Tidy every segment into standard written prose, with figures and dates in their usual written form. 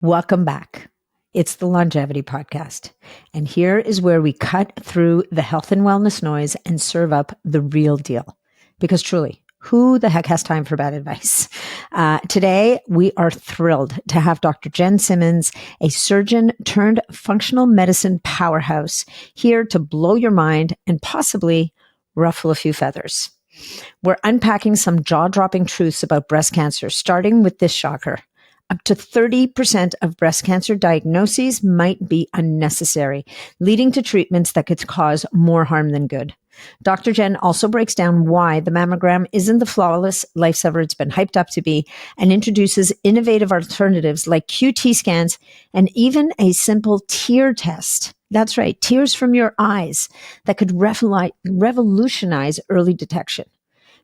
Welcome back. It's the Longevity Podcast. And here is where we cut through the health and wellness noise and serve up the real deal. Because truly, who the heck has time for bad advice? Today, we are thrilled to have Dr. Jenn Simmons, a surgeon turned functional medicine powerhouse, here to blow your mind and possibly ruffle a few feathers. We're unpacking some jaw-dropping truths about breast cancer, starting with this shocker. Up to 30% of breast cancer diagnoses might be unnecessary, leading to treatments that could cause more harm than good. Dr. Jenn also breaks down why the mammogram isn't the flawless lifesaver it's been hyped up to be, and introduces innovative alternatives like QT scans and even a simple tear test. That's right, tears from your eyes that could revolutionize early detection.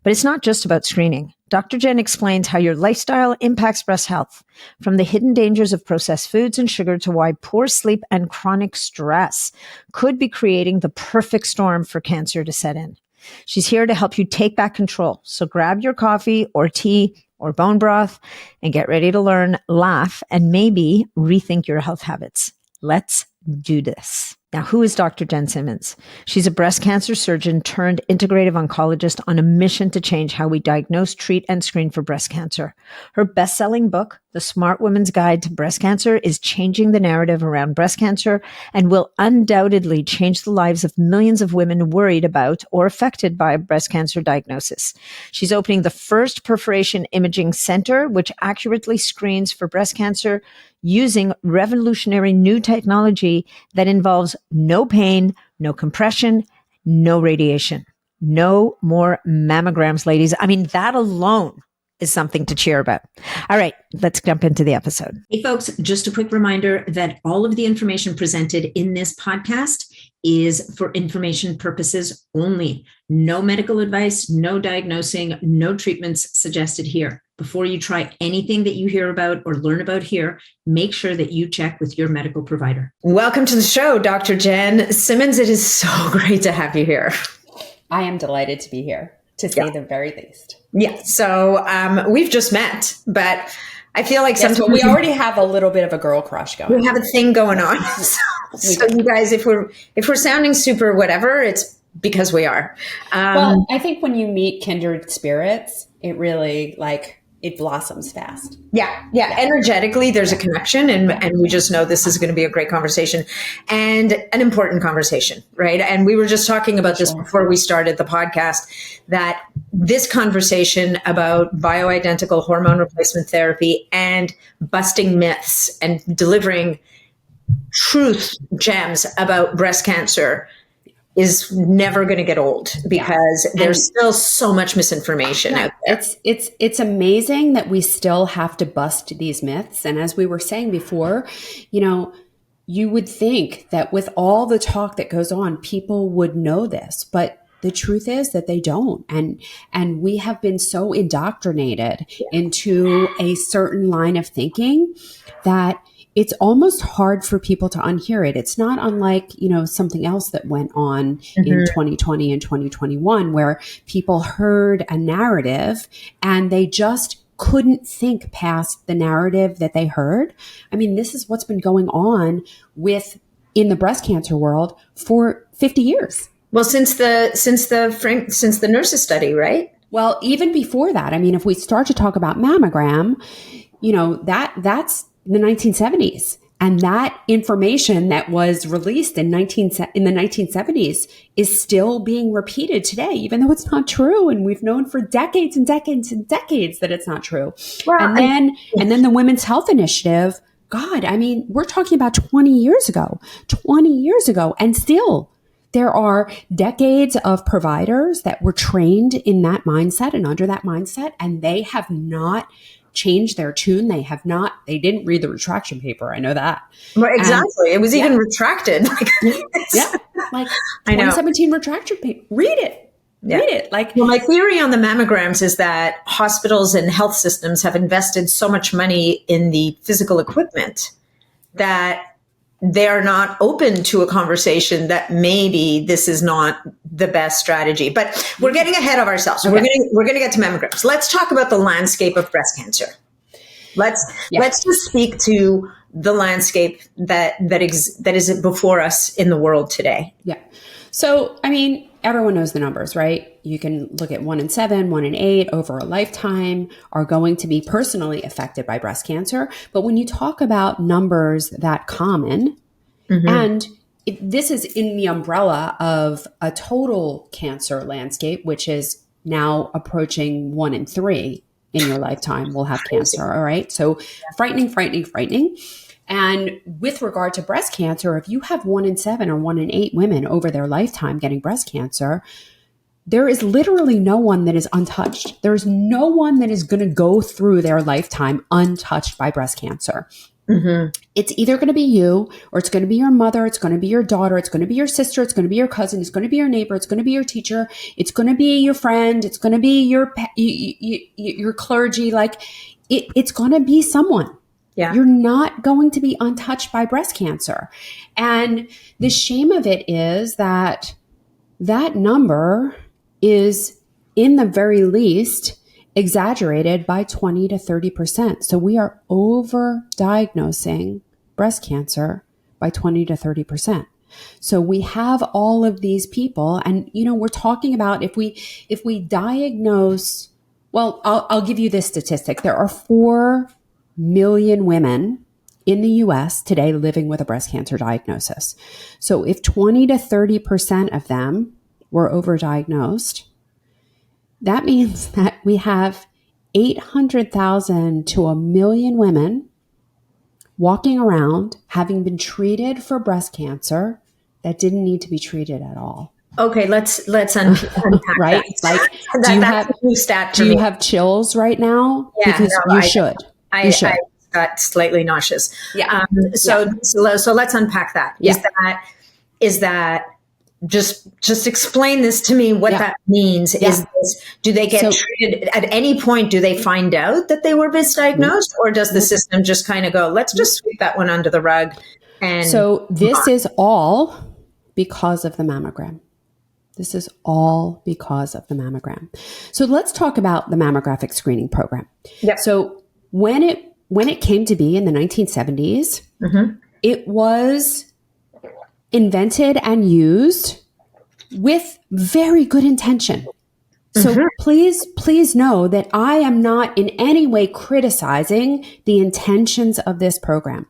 But it's not just about screening. Dr. Jenn explains how your lifestyle impacts breast health, from the hidden dangers of processed foods and sugar to why poor sleep and chronic stress could be creating the perfect storm for cancer to set in. She's here to help you take back control. So grab your coffee or tea or bone broth and get ready to learn, laugh, and maybe rethink your health habits. Let's do this. Now, who is Dr. Jenn Simmons? She's a breast cancer surgeon turned integrative oncologist on a mission to change how we diagnose, treat, and screen for breast cancer. Her best-selling book, The Smart Woman's Guide to Breast Cancer, is changing the narrative around breast cancer and will undoubtedly change the lives of millions of women worried about or affected by a breast cancer diagnosis. She's opening the first perforation imaging center, which accurately screens for breast cancer using revolutionary new technology that involves no pain, no compression, no radiation. No more mammograms, ladies. I mean, that alone is something to cheer about. All right, let's jump into the episode. Hey, folks, just a quick reminder that all of the information presented in this podcast is for information purposes only. No medical advice, no diagnosing, no treatments suggested here. Before you try anything that you hear about or learn about here, make sure that you check with your medical provider. Welcome to the show, Dr. Jenn Simmons. It is so great to have you here. I am delighted to be here, to say the very least. Yeah. So we've just met, but I feel like sometimes we already have a little bit of a girl crush going. We have a thing going on. So you guys, if we're sounding super whatever, it's because we are. Well, I think when you meet kindred spirits, it really it blossoms fast. Yeah. Energetically, there's a connection, and we just know this is going to be a great conversation and an important conversation, right? And we were just talking about this before we started the podcast, that this conversation about bioidentical hormone replacement therapy and busting myths and delivering truth gems about breast cancer is never going to get old, because there's still so much misinformation out there. It's amazing that we still have to bust these myths. And as we were saying before, you would think that with all the talk that goes on, people would know this, but the truth is that they don't. And we have been so indoctrinated into a certain line of thinking that it's almost hard for people to unhear it. It's not unlike, something else that went on in 2020 and 2021, where people heard a narrative and they just couldn't think past the narrative that they heard. I mean, this is what's been going on in the breast cancer world for 50 years. Well, since the nurses study, right? Well, even before that, I mean, if we start to talk about mammogram, that's the 1970s. And that information that was released in the 1970s is still being repeated today, even though it's not true. And we've known for decades and decades and decades that it's not true. Well, and then the Women's Health Initiative, God, I mean, we're talking about 20 years ago. And still there are decades of providers that were trained in that mindset and under that mindset, and they have not changed their tune. They didn't read the retraction paper. I know that. Well, exactly. It was even retracted. 2017 retraction paper. Read it. Yeah. Read it. Well, my theory on the mammograms is that hospitals and health systems have invested so much money in the physical equipment that they are not open to a conversation that maybe this is not the best strategy. But we're getting ahead of ourselves. Okay. We're going to get to mammograms. Let's talk about the landscape of breast cancer. Let's just speak to the landscape that is before us in the world today. Yeah. So, I mean, everyone knows the numbers, right? You can look at 1 in 7, 1 in 8 over a lifetime are going to be personally affected by breast cancer. But when you talk about numbers that common, and this is in the umbrella of a total cancer landscape, which is now approaching 1 in 3 in your lifetime will have cancer. All right. So frightening, frightening, frightening. And with regard to breast cancer, if you have 1 in 7 or 1 in 8 women over their lifetime getting breast cancer, there is literally no one that is untouched. There's no one that is going to go through their lifetime untouched by breast cancer. It's either going to be you, or it's going to be your mother, it's going to be your daughter, it's going to be your sister, it's going to be your cousin, it's going to be your neighbor, it's going to be your teacher, it's going to be your friend, it's going to be your clergy. Like it's going to be someone. Yeah. You're not going to be untouched by breast cancer. And the shame of it is that that number is, in the very least, exaggerated by 20 to 30%. So we are over-diagnosing breast cancer by 20 to 30%. So we have all of these people, and we're talking about if we diagnose, well, I'll give you this statistic. There are 4 million women in the US today living with a breast cancer diagnosis. So if 20 to 30% of them were overdiagnosed, that means that we have 800,000 to 1 million women walking around having been treated for breast cancer that didn't need to be treated at all. Okay, let's unpack right? That. Like, do you have chills right now? Yeah, because you should. I got slightly nauseous. Yeah. So let's unpack that. Yeah. Is that just explain this to me, what that means. Yeah. Is this, do they get treated at any point? Do they find out that they were misdiagnosed, or does the system just kind of go, let's just sweep that one under the rug? And so this is all because of the mammogram. This is all because of the mammogram. So let's talk about the mammographic screening program. Yep. So when it came to be in the 1970s, it was invented and used with very good intention. So please know that I am not in any way criticizing the intentions of this program.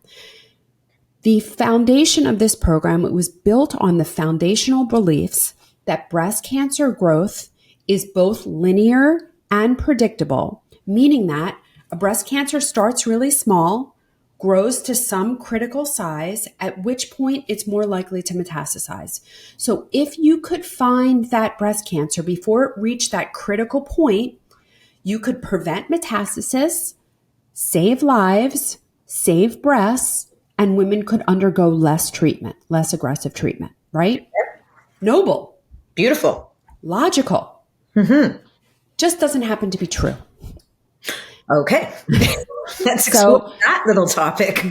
The foundation of this program, it was built on the foundational beliefs that breast cancer growth is both linear and predictable, meaning that a breast cancer starts really small, grows to some critical size, at which point it's more likely to metastasize. So if you could find that breast cancer before it reached that critical point, you could prevent metastasis, save lives, save breasts, and women could undergo less treatment, less aggressive treatment, right? Noble. Beautiful. Logical. Just doesn't happen to be true. Okay. Let's explore that little topic.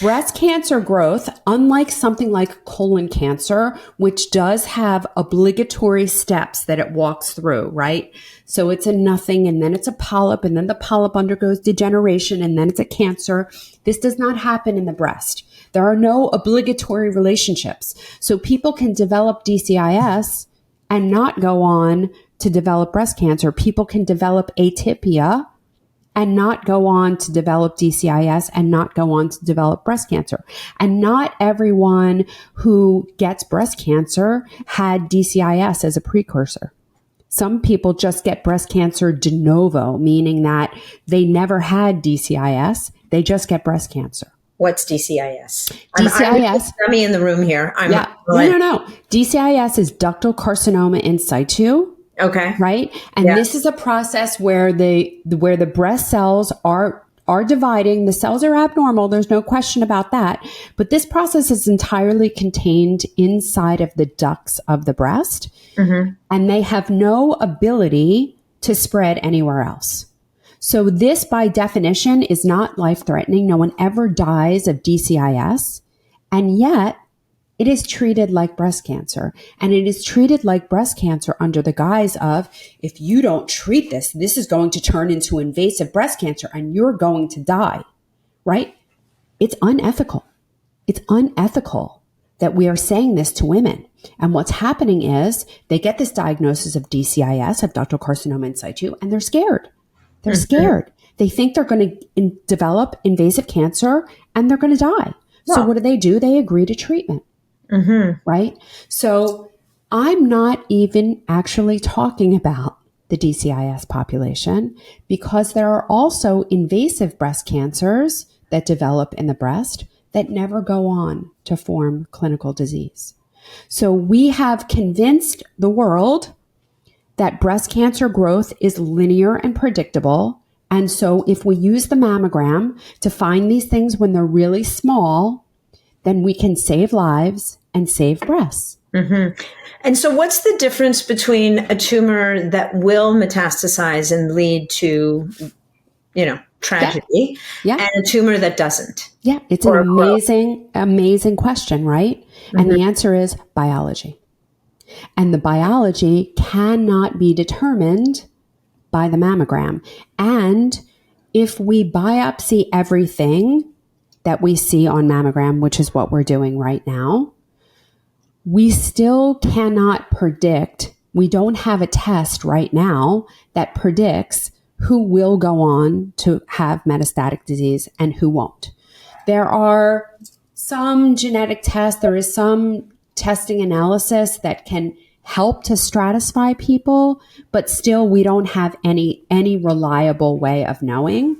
Breast cancer growth, unlike something like colon cancer, which does have obligatory steps that it walks through, right? So it's a nothing, and then it's a polyp, and then the polyp undergoes degeneration, and then it's a cancer. This does not happen in the breast. There are no obligatory relationships. So people can develop DCIS and not go on to develop breast cancer. People can develop atypia and not go on to develop DCIS and not go on to develop breast cancer. And not everyone who gets breast cancer had DCIS as a precursor. Some people just get breast cancer de novo, meaning that they never had DCIS. They just get breast cancer. What's DCIS? DCIS. I'm in the room here. No. DCIS is ductal carcinoma in situ. Okay. Right. And this is a process where the breast cells are dividing. The cells are abnormal. There's no question about that. But this process is entirely contained inside of the ducts of the breast. And they have no ability to spread anywhere else. So this, by definition, is not life-threatening. No one ever dies of DCIS. And yet, it is treated like breast cancer. And it is treated like breast cancer under the guise of, if you don't treat this, this is going to turn into invasive breast cancer and you're going to die, right? it's unethical. It's unethical that we are saying this to women. And what's happening is they get this diagnosis of DCIS, of ductal carcinoma in situ, and they're scared. They're scared. They think they're going to develop invasive cancer and they're going to die. So what do? They agree to treatment, right? So I'm not even actually talking about the DCIS population, because there are also invasive breast cancers that develop in the breast that never go on to form clinical disease. So we have convinced the world that breast cancer growth is linear and predictable. And so if we use the mammogram to find these things when they're really small, then we can save lives and save breasts. And so what's the difference between a tumor that will metastasize and lead to, tragedy and a tumor that doesn't? Yeah, it's an amazing question, right? And the answer is biology. And the biology cannot be determined by the mammogram. And if we biopsy everything that we see on mammogram, which is what we're doing right now, we still cannot predict. We don't have a test right now that predicts who will go on to have metastatic disease and who won't. There are some genetic tests, there is some testing analysis that can help to stratify people, but still we don't have any reliable way of knowing.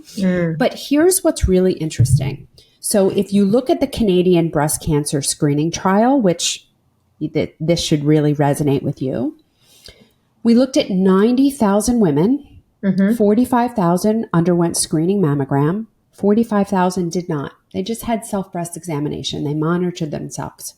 But here's what's really interesting. So if you look at the Canadian breast cancer screening trial, which this should really resonate with you, we looked at 90,000 women, 45,000 underwent screening mammogram, 45,000 did not. They just had self-breast examination. They monitored themselves.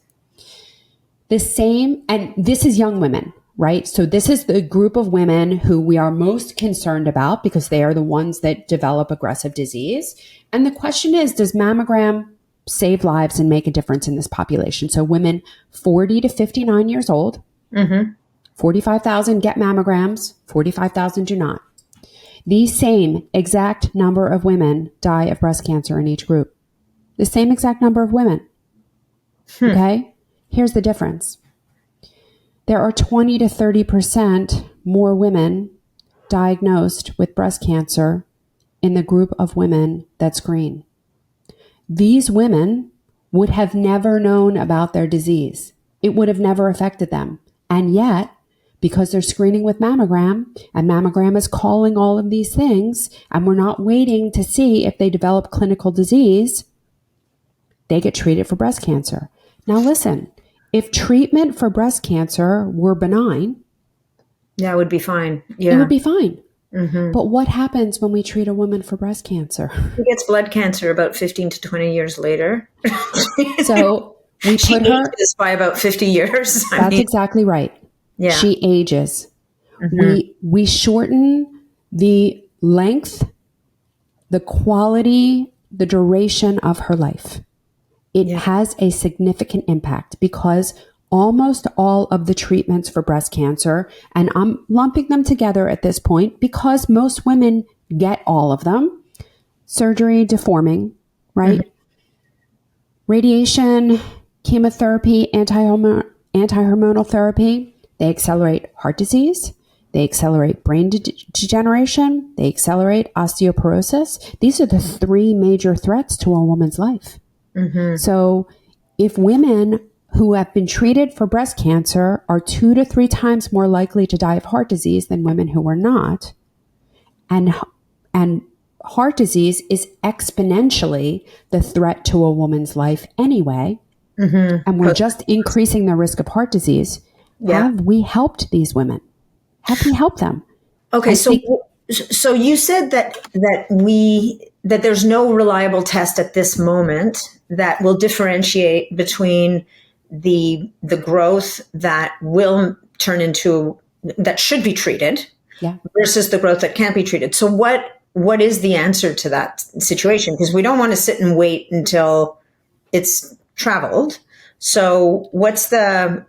And this is young women, right? So this is the group of women who we are most concerned about because they are the ones that develop aggressive disease. And the question is, does mammogram save lives and make a difference in this population? So women 40 to 59 years old, 45,000 get mammograms, 45,000 do not. The same exact number of women die of breast cancer in each group. The same exact number of women. Okay? Here's the difference. There are 20 to 30% more women diagnosed with breast cancer in the group of women that screen. These women would have never known about their disease. It would have never affected them. And yet, because they're screening with mammogram, and mammogram is calling all of these things, and we're not waiting to see if they develop clinical disease, they get treated for breast cancer. Now listen, if treatment for breast cancer were benign, that would be fine. It would be fine. But what happens when we treat a woman for breast cancer? She gets blood cancer about 15 to 20 years later. So we put her ages by about 50 years. That's exactly right. Yeah. She ages. We shorten the length, the quality, the duration of her life. It has a significant impact because almost all of the treatments for breast cancer, and I'm lumping them together at this point because most women get all of them. Surgery, deforming, right? Radiation, chemotherapy, anti-hormonal therapy, they accelerate heart disease, they accelerate brain degeneration, they accelerate osteoporosis. These are the three major threats to a woman's life. So if women who have been treated for breast cancer are 2 to 3 times more likely to die of heart disease than women who are not, and heart disease is exponentially the threat to a woman's life anyway, and we're just increasing the risk of heart disease. Have we helped these women? Have we helped them? Okay, so you said that there's no reliable test at this moment that will differentiate between the growth that will turn into, that should be treated versus the growth that can't be treated. So what is the answer to that situation? Because we don't want to sit and wait until it's traveled. So that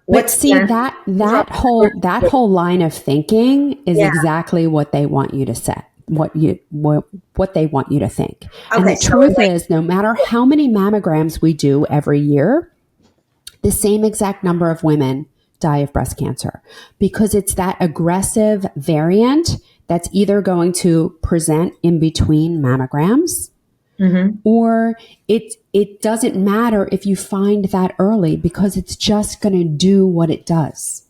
whole line of thinking is exactly what they want you to say. what they want you to think. Okay, And the truth is, no matter how many mammograms we do every year, the same exact number of women die of breast cancer, because it's that aggressive variant that's either going to present in between mammograms, or it doesn't matter if you find that early, because it's just going to do what it does.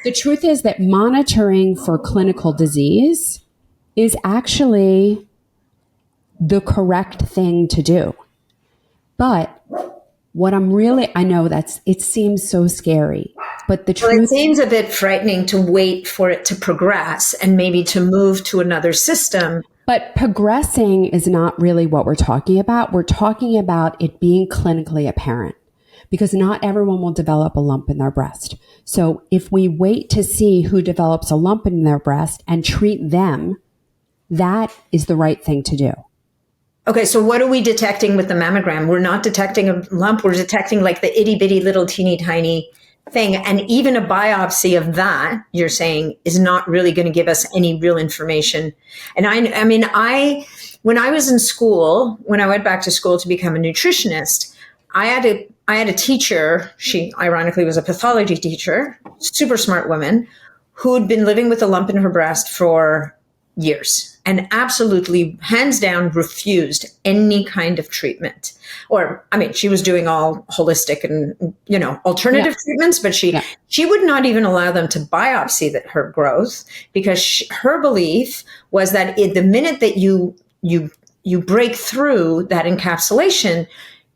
The truth is that monitoring for clinical disease is actually the correct thing to do. But what I know it seems so scary, but the truth... Well, it seems a bit frightening to wait for it to progress and maybe to move to another system. But progressing is not really what we're talking about. We're talking about it being clinically apparent, because not everyone will develop a lump in their breast. So if we wait to see who develops a lump in their breast and treat them, that is the right thing to do. Okay, so what are we detecting with the mammogram? We're not detecting a lump. We're detecting like the itty bitty little teeny tiny thing. And even a biopsy of that, you're saying, is not really going to give us any real information. And I mean, when I was in school, when I went back to school to become a nutritionist, I had a teacher. She ironically was a pathology teacher, super smart woman, who'd been living with a lump in her breast for years and absolutely hands down refused any kind of treatment. Or, I mean, she was doing all holistic and, alternative treatments, but she would not even allow them to biopsy her growth, because her belief was that the minute that you break through that encapsulation,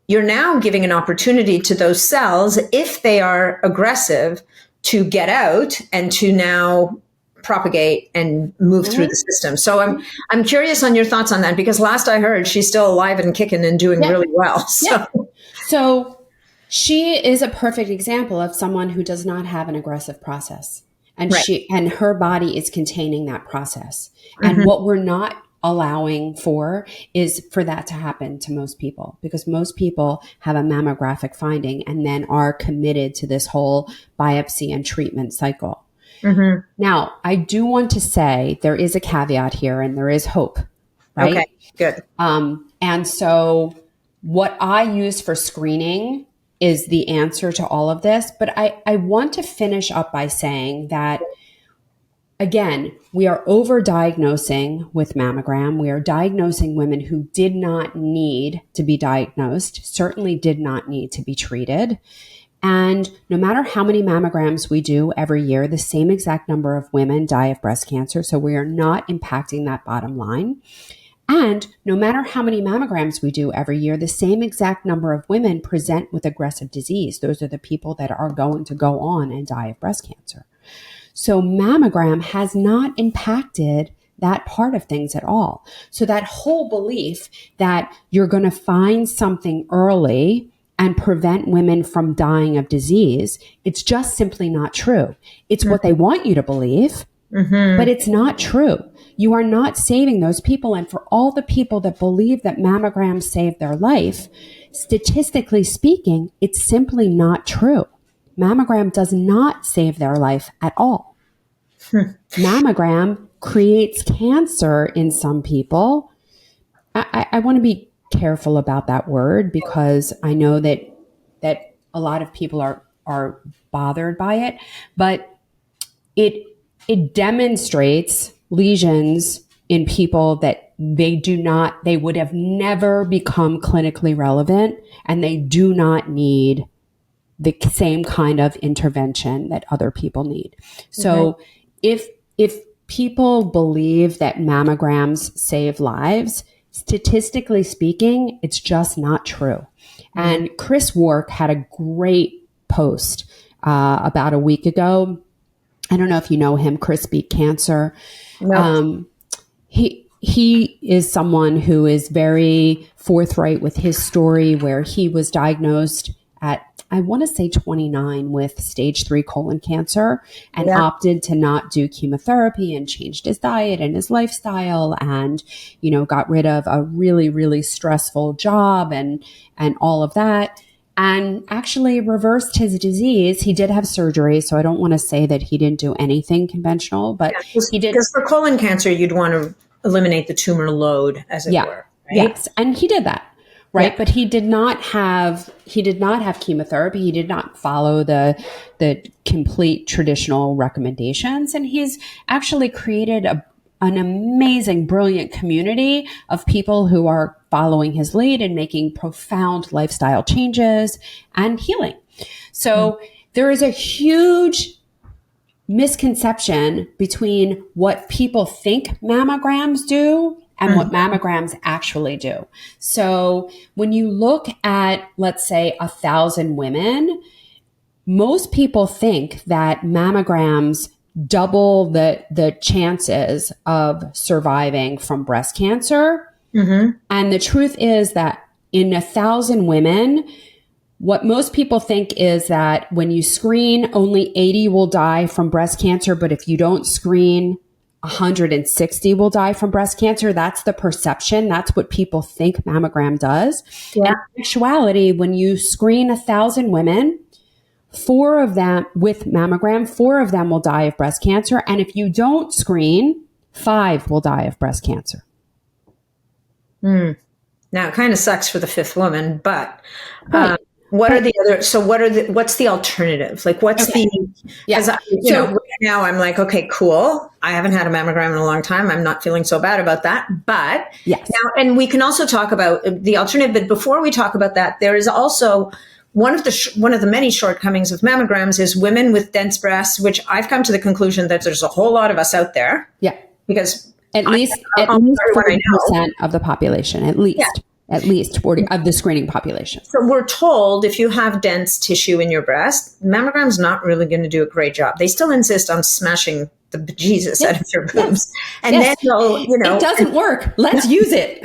you're now giving an opportunity to those cells, if they are aggressive, to get out and to now propagate and move through the system. So I'm curious on your thoughts on that, because last I heard, she's still alive and kicking and doing really well. So she is a perfect example of someone who does not have an aggressive process, and and her body is containing that process. And what we're not allowing for is for that to happen to most people, because most people have a mammographic finding and then are committed to this whole biopsy and treatment cycle. Now, I do want to say there is a caveat here, and there is hope, right? Okay, good. And so what I use for screening is the answer to all of this. But I want to finish up by saying that, again, we are overdiagnosing with mammogram. We are diagnosing women who did not need to be diagnosed, certainly did not need to be treated. And no matter how many mammograms we do every year, the same exact number of women die of breast cancer. So we are not impacting that bottom line. And no matter how many mammograms we do every year, the same exact number of women present with aggressive disease. Those are the people that are going to go on and die of breast cancer. So mammogram has not impacted that part of things at all. So that whole belief that you're going to find something early and prevent women from dying of disease, it's just simply not true. It's what they want you to believe, but it's not true. You are not saving those people. And for all the people that believe that mammograms save their life, statistically speaking, it's simply not true. Mammogram does not save their life at all. Mammogram creates cancer in some people. I want to be careful about that word, because I know that a lot of people are bothered by it, but it demonstrates lesions in people that they would have never become clinically relevant, and they do not need the same kind of intervention that other people need. So if people believe that mammograms save lives, statistically speaking, it's just not true. And Chris Wark had a great post about a week ago. I don't know if you know him. Chris Beat Cancer. No. He is someone who is very forthright with his story, where he was diagnosed at, I want to say 29, with stage 3 colon cancer, and opted to not do chemotherapy and changed his diet and his lifestyle, and, got rid of a really, really stressful job and all of that, and actually reversed his disease. He did have surgery, so I don't want to say that he didn't do anything conventional, but he did. Because for colon cancer, you'd want to eliminate the tumor load, as it were. Right? Yes. And he did that. Right. Yeah. But he did not have chemotherapy. He did not follow the complete traditional recommendations. And he's actually created an amazing, brilliant community of people who are following his lead and making profound lifestyle changes and healing. So there is a huge misconception between what people think mammograms do and what mammograms actually do. So when you look at, let's say, 1,000 women, most people think that mammograms double the chances of surviving from breast cancer. And the truth is that in 1,000 women, what most people think is that when you screen, only 80 will die from breast cancer. But if you don't screen, 160 will die from breast cancer. That's the perception. That's what people think mammogram does. Yeah. And in actuality, when you screen 1,000 women, 4 of them with mammogram, 4 of them will die of breast cancer. And if you don't screen, 5 will die of breast cancer. Now, it kind of sucks for the 5th woman, but Right. are the other? So what's the alternative? Like, what's right now I'm like, okay, cool. I haven't had a mammogram in a long time. I'm not feeling so bad about that. But yes. Now, and we can also talk about the alternative. But before we talk about that, there is also one of the many shortcomings of mammograms is women with dense breasts, which I've come to the conclusion that there's a whole lot of us out there. Yeah. Because at least 40% of the population, at least 40 of the screening population. So we're told if you have dense tissue in your breast, mammogram's not really going to do a great job. They still insist on smashing the bejesus out of your boobs. And then they'll, it doesn't work. Let's use it.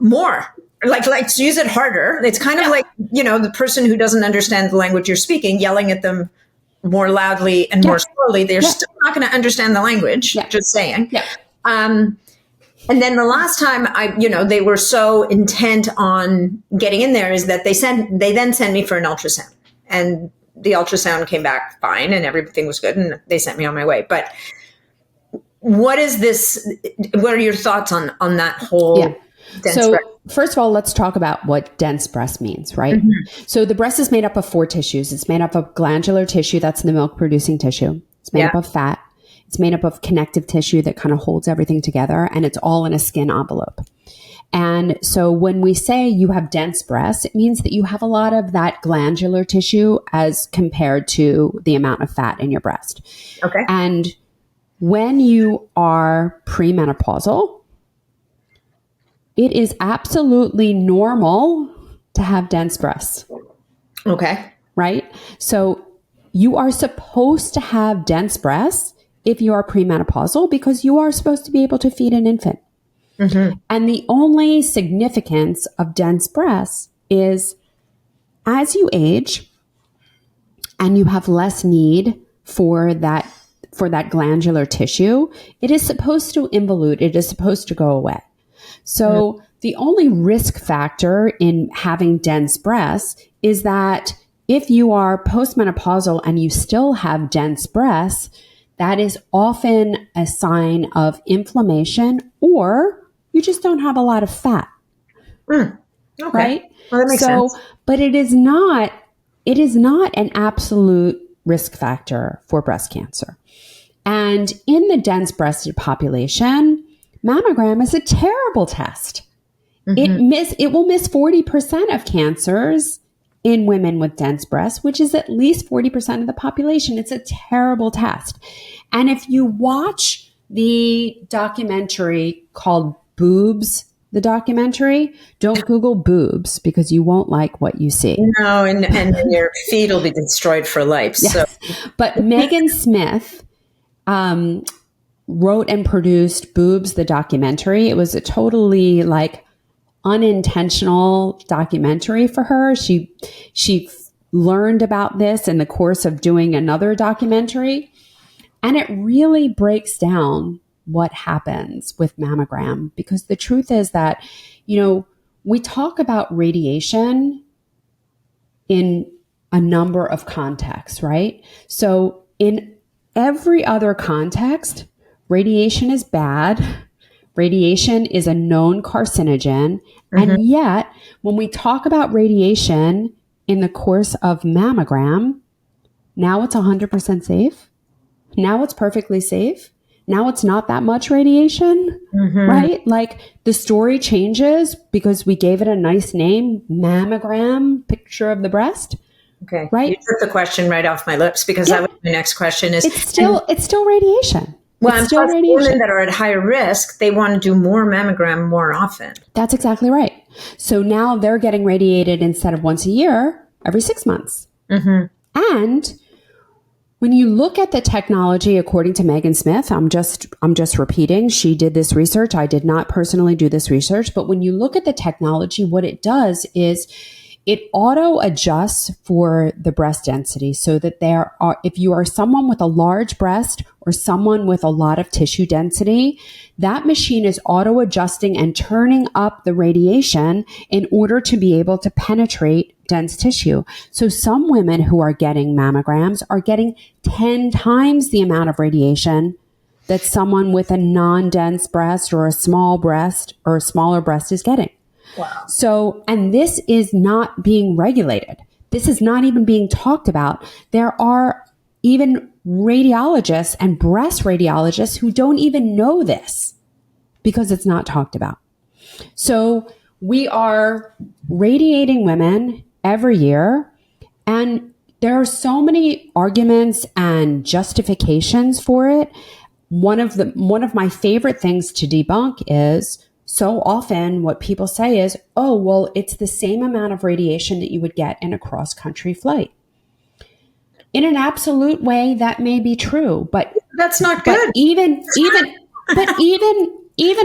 More. Like, let's use it harder. It's kind of like, the person who doesn't understand the language you're speaking, yelling at them more loudly and more slowly. They're still not going to understand the language, just saying. Yeah. And then the last time they were so intent on getting in there is that they then sent me for an ultrasound, and the ultrasound came back fine and everything was good and they sent me on my way. But what is this? What are your thoughts on that whole dense breast? First of all, let's talk about what dense breast means, right? So the breast is made up of 4 tissues. It's made up of glandular tissue. That's the milk producing tissue. It's made up of fat. It's made up of connective tissue that kind of holds everything together, and it's all in a skin envelope. And so when we say you have dense breasts, it means that you have a lot of that glandular tissue as compared to the amount of fat in your breast. Okay. And when you are premenopausal, it is absolutely normal to have dense breasts. Okay. Right? So you are supposed to have dense breasts if you are premenopausal, because you are supposed to be able to feed an infant. And the only significance of dense breasts is as you age and you have less need for that glandular tissue, it is supposed to involute, it is supposed to go away. So the only risk factor in having dense breasts is that if you are postmenopausal and you still have dense breasts, that is often a sign of inflammation, or you just don't have a lot of fat. Okay. Right? Well, that makes sense. But it is not an absolute risk factor for breast cancer. And in the dense breasted population, mammogram is a terrible test. It will miss 40% of cancers in women with dense breasts, which is at least 40% of the population. It's a terrible test. And if you watch the documentary called Boobs, the documentary, don't Google boobs because you won't like what you see. No, and your feed will be destroyed for life. Yes. So. But Megan Smith wrote and produced Boobs, the documentary. It was a totally unintentional documentary for her. She learned about this in the course of doing another documentary, and it really breaks down what happens with mammogram, because the truth is that, we talk about radiation in a number of contexts, right? So in every other context, radiation is bad. Radiation is a known carcinogen. And yet, when we talk about radiation in the course of mammogram, now it's 100% safe. Now it's perfectly safe. Now it's not that much radiation, right? Like the story changes because we gave it a nice name, mammogram, picture of the breast. Okay. Right. You took the question right off my lips because that was my next question is it's still radiation. Well, it's and still plus radiation. Women that are at higher risk, they want to do more mammogram more often. That's exactly right. So now they're getting radiated instead of once a year, every 6 months. And when you look at the technology, according to Megan Smith, I'm just repeating, she did this research. I did not personally do this research, but when you look at the technology, what it does is it auto adjusts for the breast density so that if you are someone with a large breast or someone with a lot of tissue density, that machine is auto adjusting and turning up the radiation in order to be able to penetrate dense tissue. So some women who are getting mammograms are getting 10 times the amount of radiation that someone with a non-dense breast or a small breast or a smaller breast is getting. Wow. So, and this is not being regulated. This is not even being talked about. There are even radiologists and breast radiologists who don't even know this because it's not talked about. So we are radiating women every year, and there are so many arguments and justifications for it. One of my favorite things to debunk is so often what people say is, oh, well, it's the same amount of radiation that you would get in a cross-country flight. In an absolute way, that may be true, but that's not good. But even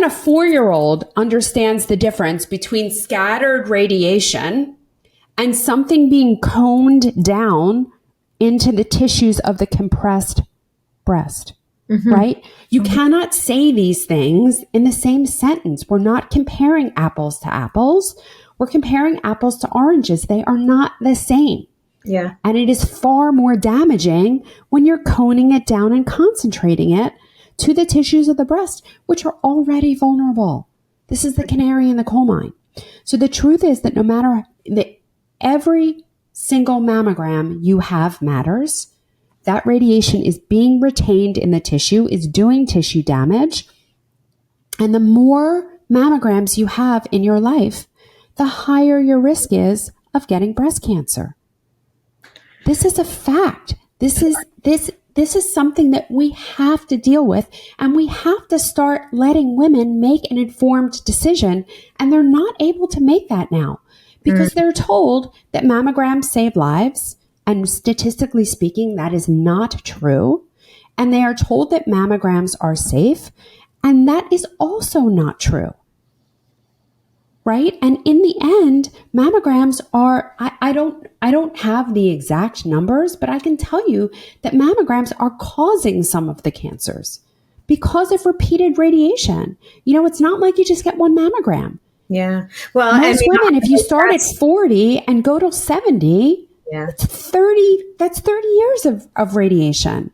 a 4-year-old understands the difference between scattered radiation and something being coned down into the tissues of the compressed breast. Right? You cannot say these things in the same sentence. We're not comparing apples to apples. We're comparing apples to oranges. They are not the same. Yeah. And it is far more damaging when you're coning it down and concentrating it to the tissues of the breast, which are already vulnerable. This is the canary in the coal mine. So the truth is that no matter that every single mammogram you have matters. That radiation is being retained in the tissue, is doing tissue damage. And the more mammograms you have in your life, the higher your risk is of getting breast cancer. This is a fact. This is something that we have to deal with, and we have to start letting women make an informed decision, and they're not able to make that now because they're told that mammograms save lives. And statistically speaking, that is not true. And they are told that mammograms are safe. And that is also not true. Right? And in the end, mammograms are, I don't have the exact numbers, but I can tell you that mammograms are causing some of the cancers because of repeated radiation. You know, it's not like you just get one mammogram. Yeah. Well, most women, if you start at 40 and go to 70, that's 30 years of radiation.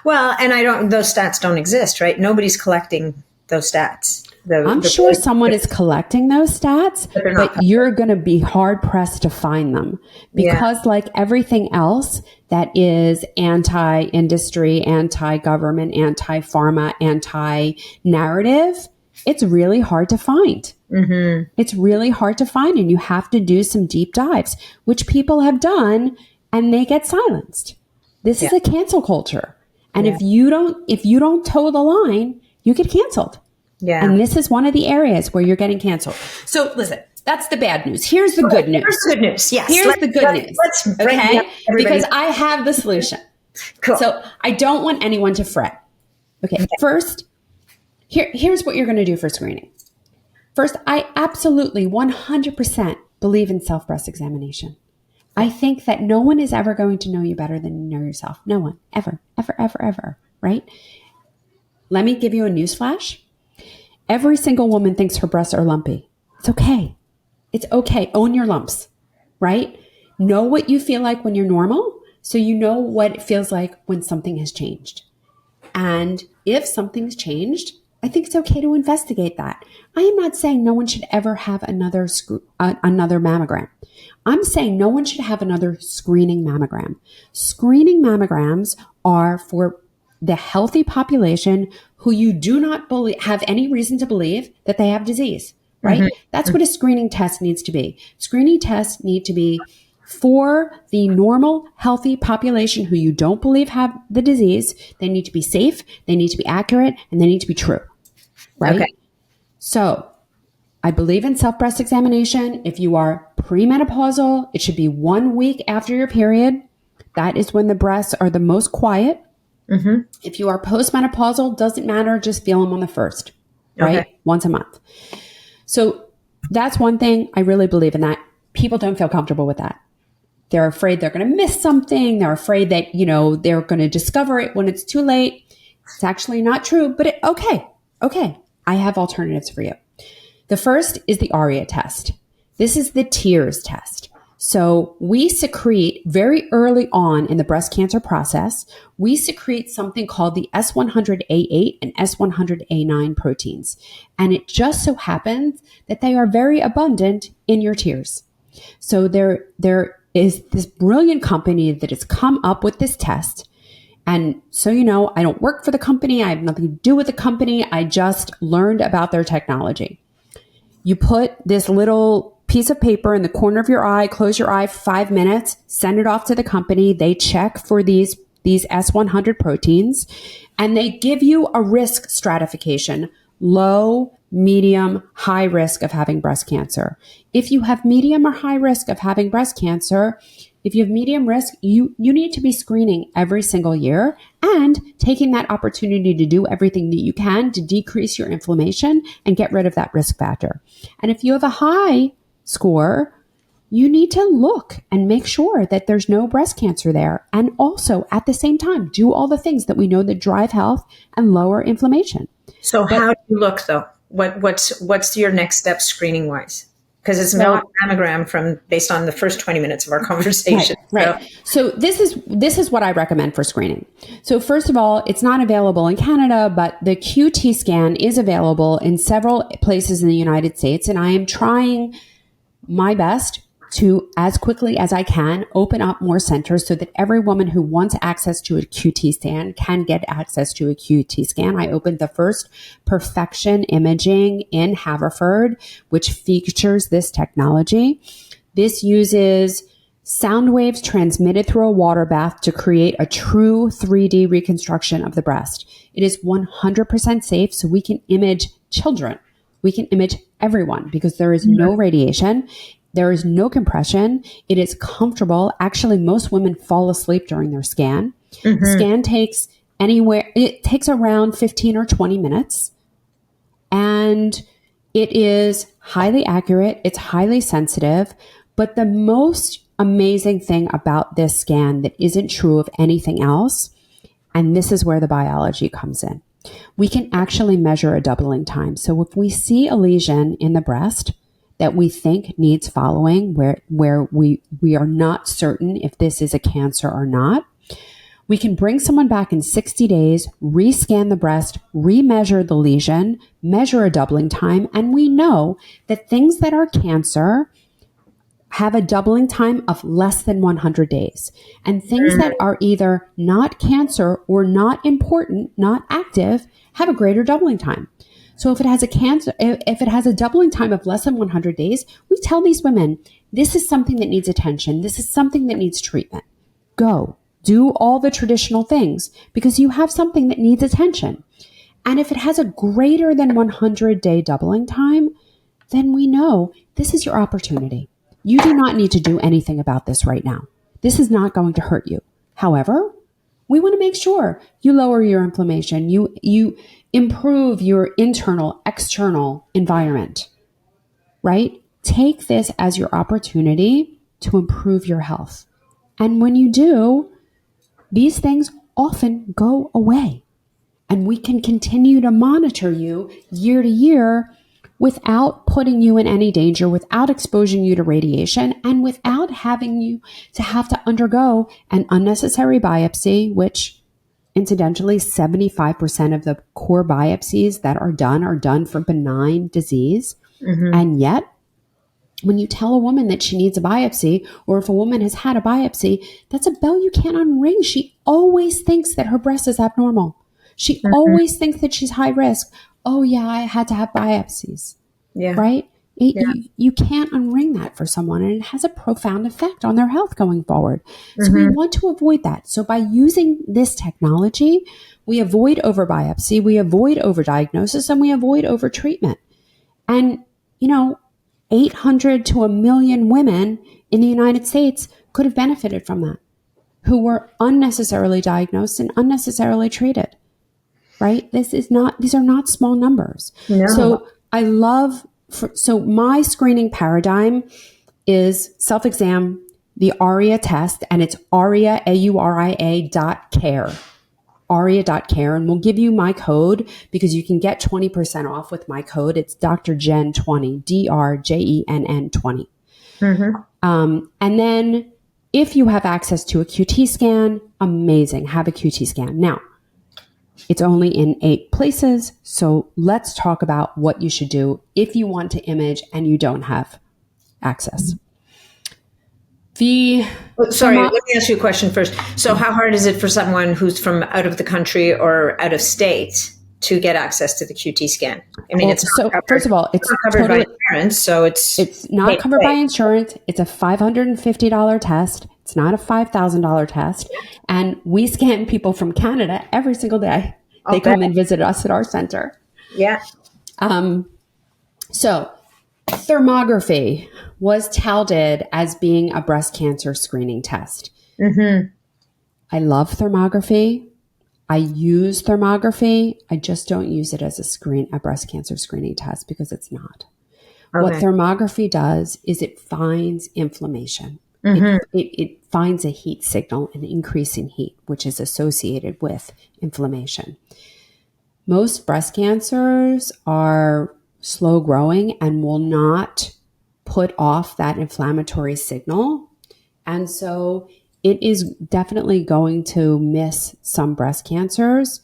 Well, and those stats don't exist, right? Nobody's collecting those stats. I'm sure someone is collecting those stats, but you're going to be hard pressed to find them because like everything else that is anti-industry, anti-government, anti-pharma, anti-narrative, it's really hard to find. It's really hard to find, and you have to do some deep dives, which people have done, and they get silenced. This is a cancel culture. And if you don't toe the line, you get canceled. Yeah. And this is one of the areas where you're getting canceled. So listen, that's the bad news. Here's the good news. Here's the good news. Yes. Here's the good news. Let's okay? Because I have the solution. Cool. So I don't want anyone to fret. Okay. First, here's what you're going to do for screening. First, I absolutely 100% believe in self-breast examination. I think that no one is ever going to know you better than you know yourself. No one. Ever. Ever, ever, ever. Right? Let me give you a newsflash. Every single woman thinks her breasts are lumpy. It's okay. It's okay. Own your lumps. Right? Know what you feel like when you're normal, so you know what it feels like when something has changed. And if something's changed, I think it's okay to investigate that. I am not saying no one should ever have another mammogram. I'm saying no one should have another screening mammogram. Screening mammograms are for the healthy population who you do not have any reason to believe that they have disease, right? Mm-hmm. That's what a screening test needs to be. Screening tests need to be for the normal, healthy population who you don't believe have the disease. They need to be safe, they need to be accurate, and they need to be true, right? Okay. So I believe in self-breast examination. If you are premenopausal, it should be 1 week after your period. That is when the breasts are the most quiet. Mm-hmm. If you are postmenopausal, doesn't matter, just feel them on the first, right? Okay. Once a month. So that's one thing. I really believe in that. People don't feel comfortable with that. They're afraid they're going to miss something. They're afraid that, they're going to discover it when it's too late. It's actually not true, but okay. I have alternatives for you. The first is the ARIA test. This is the tears test. So we secrete very early on in the breast cancer process, we secrete something called the S100A8 and S100A9 proteins. And it just so happens that they are very abundant in your tears. So there is this brilliant company that has come up with this test. And so, I don't work for the company. I have nothing to do with the company. I just learned about their technology. You put this little piece of paper in the corner of your eye, close your eye for 5 minutes, send it off to the company. They check for these S100 proteins, and they give you a risk stratification: low, medium, high risk of having breast cancer. If you have medium or high risk of having breast cancer, if you have medium risk, you need to be screening every single year and taking that opportunity to do everything that you can to decrease your inflammation and get rid of that risk factor. And if you have a high score, you need to look and make sure that there's no breast cancer there. And also, at the same time, do all the things that we know that drive health and lower inflammation. So how do you look, though? What's your next step screening wise? Because it's not a mammogram based on the first 20 minutes of our conversation. Right. So this is what I recommend for screening. So first of all, it's not available in Canada, but the QT scan is available in several places in the United States. And I am trying my best to, as quickly as I can, open up more centers so that every woman who wants access to a QT scan can get access to a QT scan. I opened the first Perfection Imaging in Haverford, which features this technology. This uses sound waves transmitted through a water bath to create a true 3D reconstruction of the breast. It is 100% safe, so we can image children. We can image everyone because there is no radiation. There is no compression. It is comfortable. Actually, most women fall asleep during their scan. Mm-hmm. Scan takes around 15 or 20 minutes. And it is highly accurate. It's highly sensitive. But the most amazing thing about this scan that isn't true of anything else, and this is where the biology comes in, we can actually measure a doubling time. So if we see a lesion in the breast that we think needs following, where we are not certain if this is a cancer or not, we can bring someone back in 60 days, rescan the breast, remeasure the lesion, measure a doubling time, and we know that things that are cancer have a doubling time of less than 100 days. And things that are either not cancer or not important, not active, have a greater doubling time. So if it has a doubling time of less than 100 days, we tell these women, this is something that needs attention. This is something that needs treatment. Go, do all the traditional things because you have something that needs attention. And if it has a greater than 100-day doubling time, then we know this is your opportunity. You do not need to do anything about this right now. This is not going to hurt you. However, we want to make sure you lower your inflammation, you improve your internal, external environment, right? Take this as your opportunity to improve your health. And when you do, these things often go away. And we can continue to monitor you year to year without putting you in any danger, without exposing you to radiation, and without having you to have to undergo an unnecessary biopsy, which incidentally, 75% of the core biopsies that are done for benign disease. And yet, when you tell a woman that she needs a biopsy, or if a woman has had a biopsy, that's a bell you can't unring. She always thinks that her breast is abnormal. She always thinks that she's high risk. Oh yeah, I had to have biopsies. Yeah. Right? You can't unring that for someone, and it has a profound effect on their health going forward. So we want to avoid that. So by using this technology, we avoid overbiopsy, we avoid overdiagnosis, and we avoid overtreatment. And, 800 to 1 million women in the United States could have benefited from that, who were unnecessarily diagnosed and unnecessarily treated. Right? These are not small numbers. No. So so my screening paradigm is self-exam, the ARIA test, and it's AURIA, AURIA.care, ARIA.care, and we'll give you my code because you can get 20% off with my code. It's Dr. Jenn 20, DRJENN 20. And then if you have access to a QT scan, amazing, have a QT scan. Now, it's only in 8 places, so let's talk about what you should do if you want to image and you don't have access. Sorry, let me ask you a question first. So how hard is it for someone who's from out of the country or out of state to get access to the QT scan? I mean, first of all, it's not covered by insurance, so it's not covered by insurance. It's a $550 test. It's not a $5,000 test. And we scan people from Canada every single day. They come and visit us at our center. Yeah. So thermography was touted as being a breast cancer screening test. I love thermography. I use thermography. I just don't use it as a breast cancer screening test because it's not. Okay. What thermography does is it finds inflammation. It finds a heat signal, an increase in heat, which is associated with inflammation. Most breast cancers are slow growing and will not put off that inflammatory signal. And so it is definitely going to miss some breast cancers.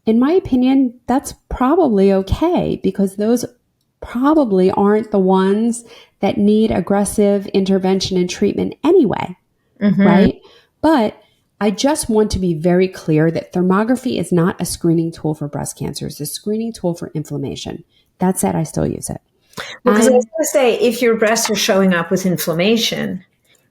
In my opinion, that's probably okay because those probably aren't the ones that need aggressive intervention and treatment anyway, right? But I just want to be very clear that thermography is not a screening tool for breast cancer. It's a screening tool for inflammation. That said, I still use it. Because I was going to say, if your breasts are showing up with inflammation,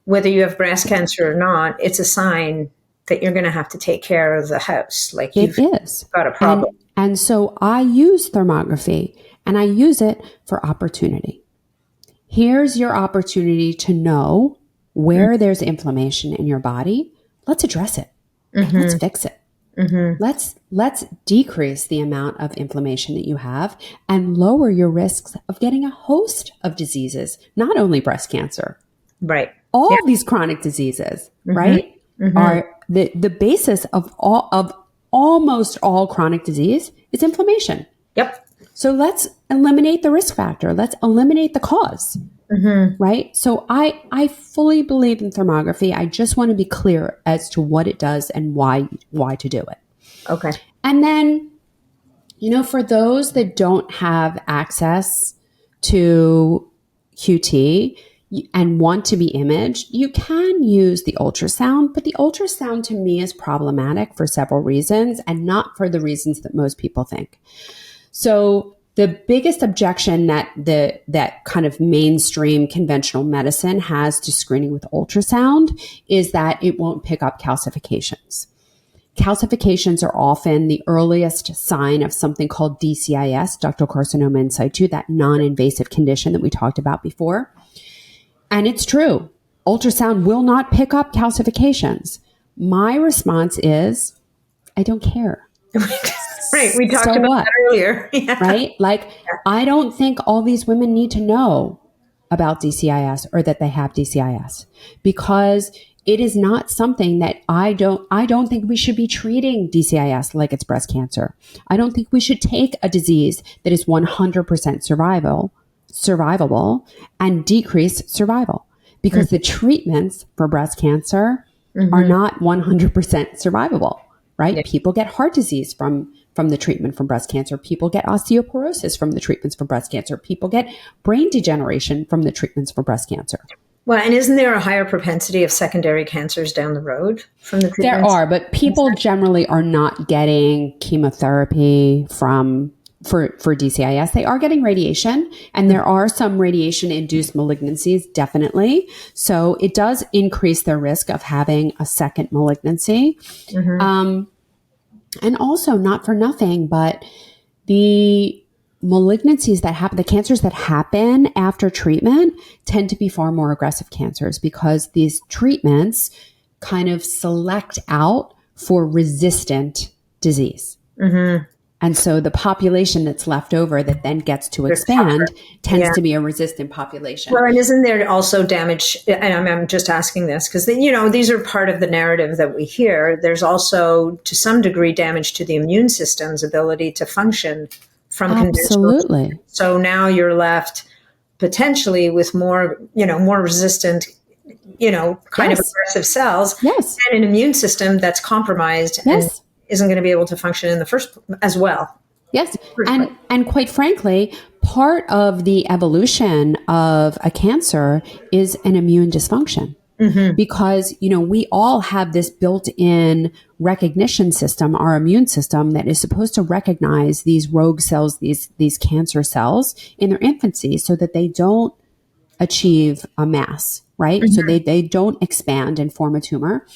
whether you have breast cancer or not, it's a sign that you're going to have to take care of the house. Like you've got a problem. And so I use thermography and I use it for opportunity. Here's your opportunity to know where there's inflammation in your body. Let's address it. Let's fix it. Let's decrease the amount of inflammation that you have and lower your risks of getting a host of diseases, not only breast cancer. Right. All these chronic diseases, right, are the basis of almost all chronic disease is inflammation. Yep. So let's eliminate the risk factor. Let's eliminate the cause. Right. So I fully believe in thermography. I just want to be clear as to what it does and why to do it. Okay. And then, for those that don't have access to QT and want to be imaged, you can use the ultrasound, but the ultrasound to me is problematic for several reasons and not for the reasons that most people think. So the biggest objection that kind of mainstream conventional medicine has to screening with ultrasound is that it won't pick up calcifications. Calcifications are often the earliest sign of something called DCIS, ductal carcinoma in situ, that non-invasive condition that we talked about before. And it's true. Ultrasound will not pick up calcifications. My response is, I don't care. Right. We talked about that earlier. Right? I don't think all these women need to know about DCIS or that they have DCIS because it is not something that I don't think we should be treating DCIS like it's breast cancer. I don't think we should take a disease that is 100% survivable and decrease survival because the treatments for breast cancer are not 100% survivable. right? Yeah. People get heart disease from the treatment from breast cancer. People get osteoporosis from the treatments for breast cancer. People get brain degeneration from the treatments for breast cancer. Well, and isn't there a higher propensity of secondary cancers down the road from the There treatments? are, but people generally are not getting chemotherapy for DCIS. They are getting radiation, and there are some radiation-induced malignancies, definitely. So it does increase their risk of having a second malignancy. And also, not for nothing, but the malignancies that happen, the cancers that happen after treatment tend to be far more aggressive cancers because these treatments kind of select out for resistant disease. And so the population that's left over that then gets to expand tends to be a resistant population. Well, and isn't there also damage? And I'm just asking this because, these are part of the narrative that we hear. There's also, to some degree, damage to the immune system's ability to function from Absolutely. So now you're left potentially with more resistant, kind of aggressive cells. Yes. And an immune system that's compromised and isn't going to be able to function in the first as well. Yes. And quite frankly, part of the evolution of a cancer is an immune dysfunction. Because, we all have this built-in recognition system, our immune system, that is supposed to recognize these rogue cells, these cancer cells in their infancy so that they don't achieve a mass, right? So they don't expand and form a tumor.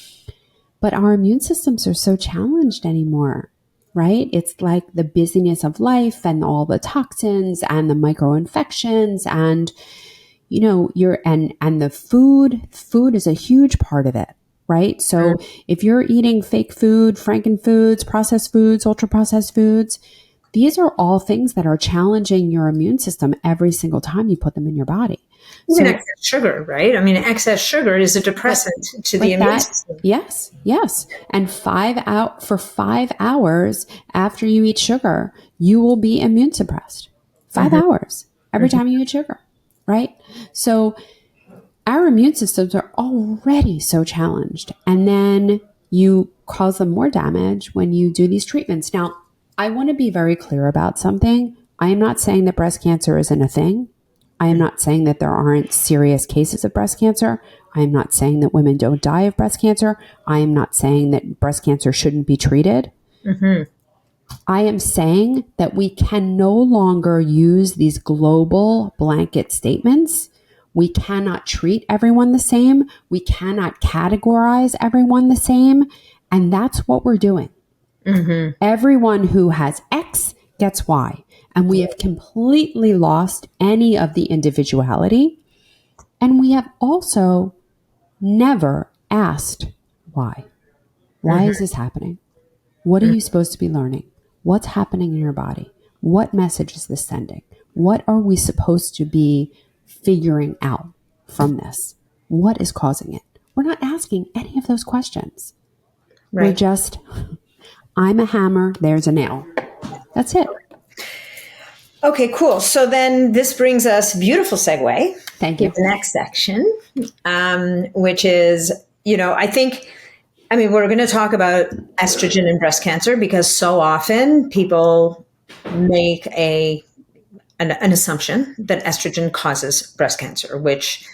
But our immune systems are so challenged anymore, right? It's like the busyness of life and all the toxins and the microinfections and, and the food is a huge part of it, right? So if you're eating fake food, frankenfoods, processed foods, ultra processed foods, these are all things that are challenging your immune system every single time you put them in your body. Even excess sugar, right? I mean, excess sugar is a depressant to the immune system. Yes. And 5 hours after you eat sugar, you will be immune suppressed. 5 hours every time you eat sugar, right? So our immune systems are already so challenged. And then you cause them more damage when you do these treatments. Now, I want to be very clear about something. I am not saying that breast cancer isn't a thing. I am not saying that there aren't serious cases of breast cancer. I am not saying that women don't die of breast cancer. I am not saying that breast cancer shouldn't be treated. I am saying that we can no longer use these global blanket statements. We cannot treat everyone the same. We cannot categorize everyone the same. And that's what we're doing. Everyone who has X gets Y. And we have completely lost any of the individuality. And we have also never asked why. Why is this happening? What are you supposed to be learning? What's happening in your body? What message is this sending? What are we supposed to be figuring out from this? What is causing it? We're not asking any of those questions. We're just, I'm a hammer, there's a nail. That's it. Okay, cool. So then this brings us, beautiful segue. Thank you. To the next section, which is, we're going to talk about estrogen and breast cancer because so often people make an assumption that estrogen causes breast cancer, which,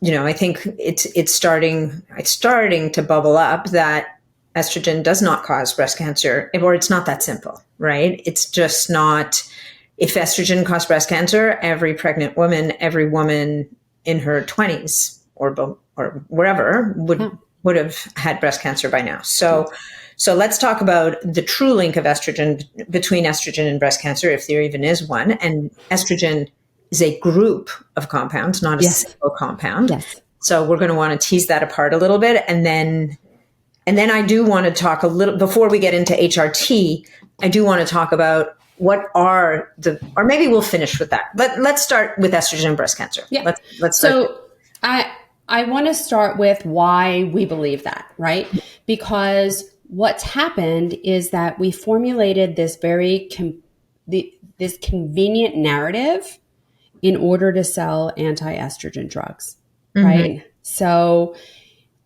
I think it's starting to bubble up that estrogen does not cause breast cancer, or it's not that simple, right? It's just not. If estrogen caused breast cancer, every pregnant woman, every woman in her 20s or wherever would have had breast cancer by now. So let's talk about the true link of estrogen between estrogen and breast cancer, if there even is one. And estrogen is a group of compounds, not a single compound. Yes. So we're going to want to tease that apart a little bit. And then I do want to talk a little, before we get into HRT, I do want to talk about what are or maybe we'll finish with that. Let's start with estrogen and breast cancer. Yeah. Let's start. So I want to start with why we believe that, right? Because what's happened is that we formulated this this convenient narrative in order to sell anti-estrogen drugs, right? So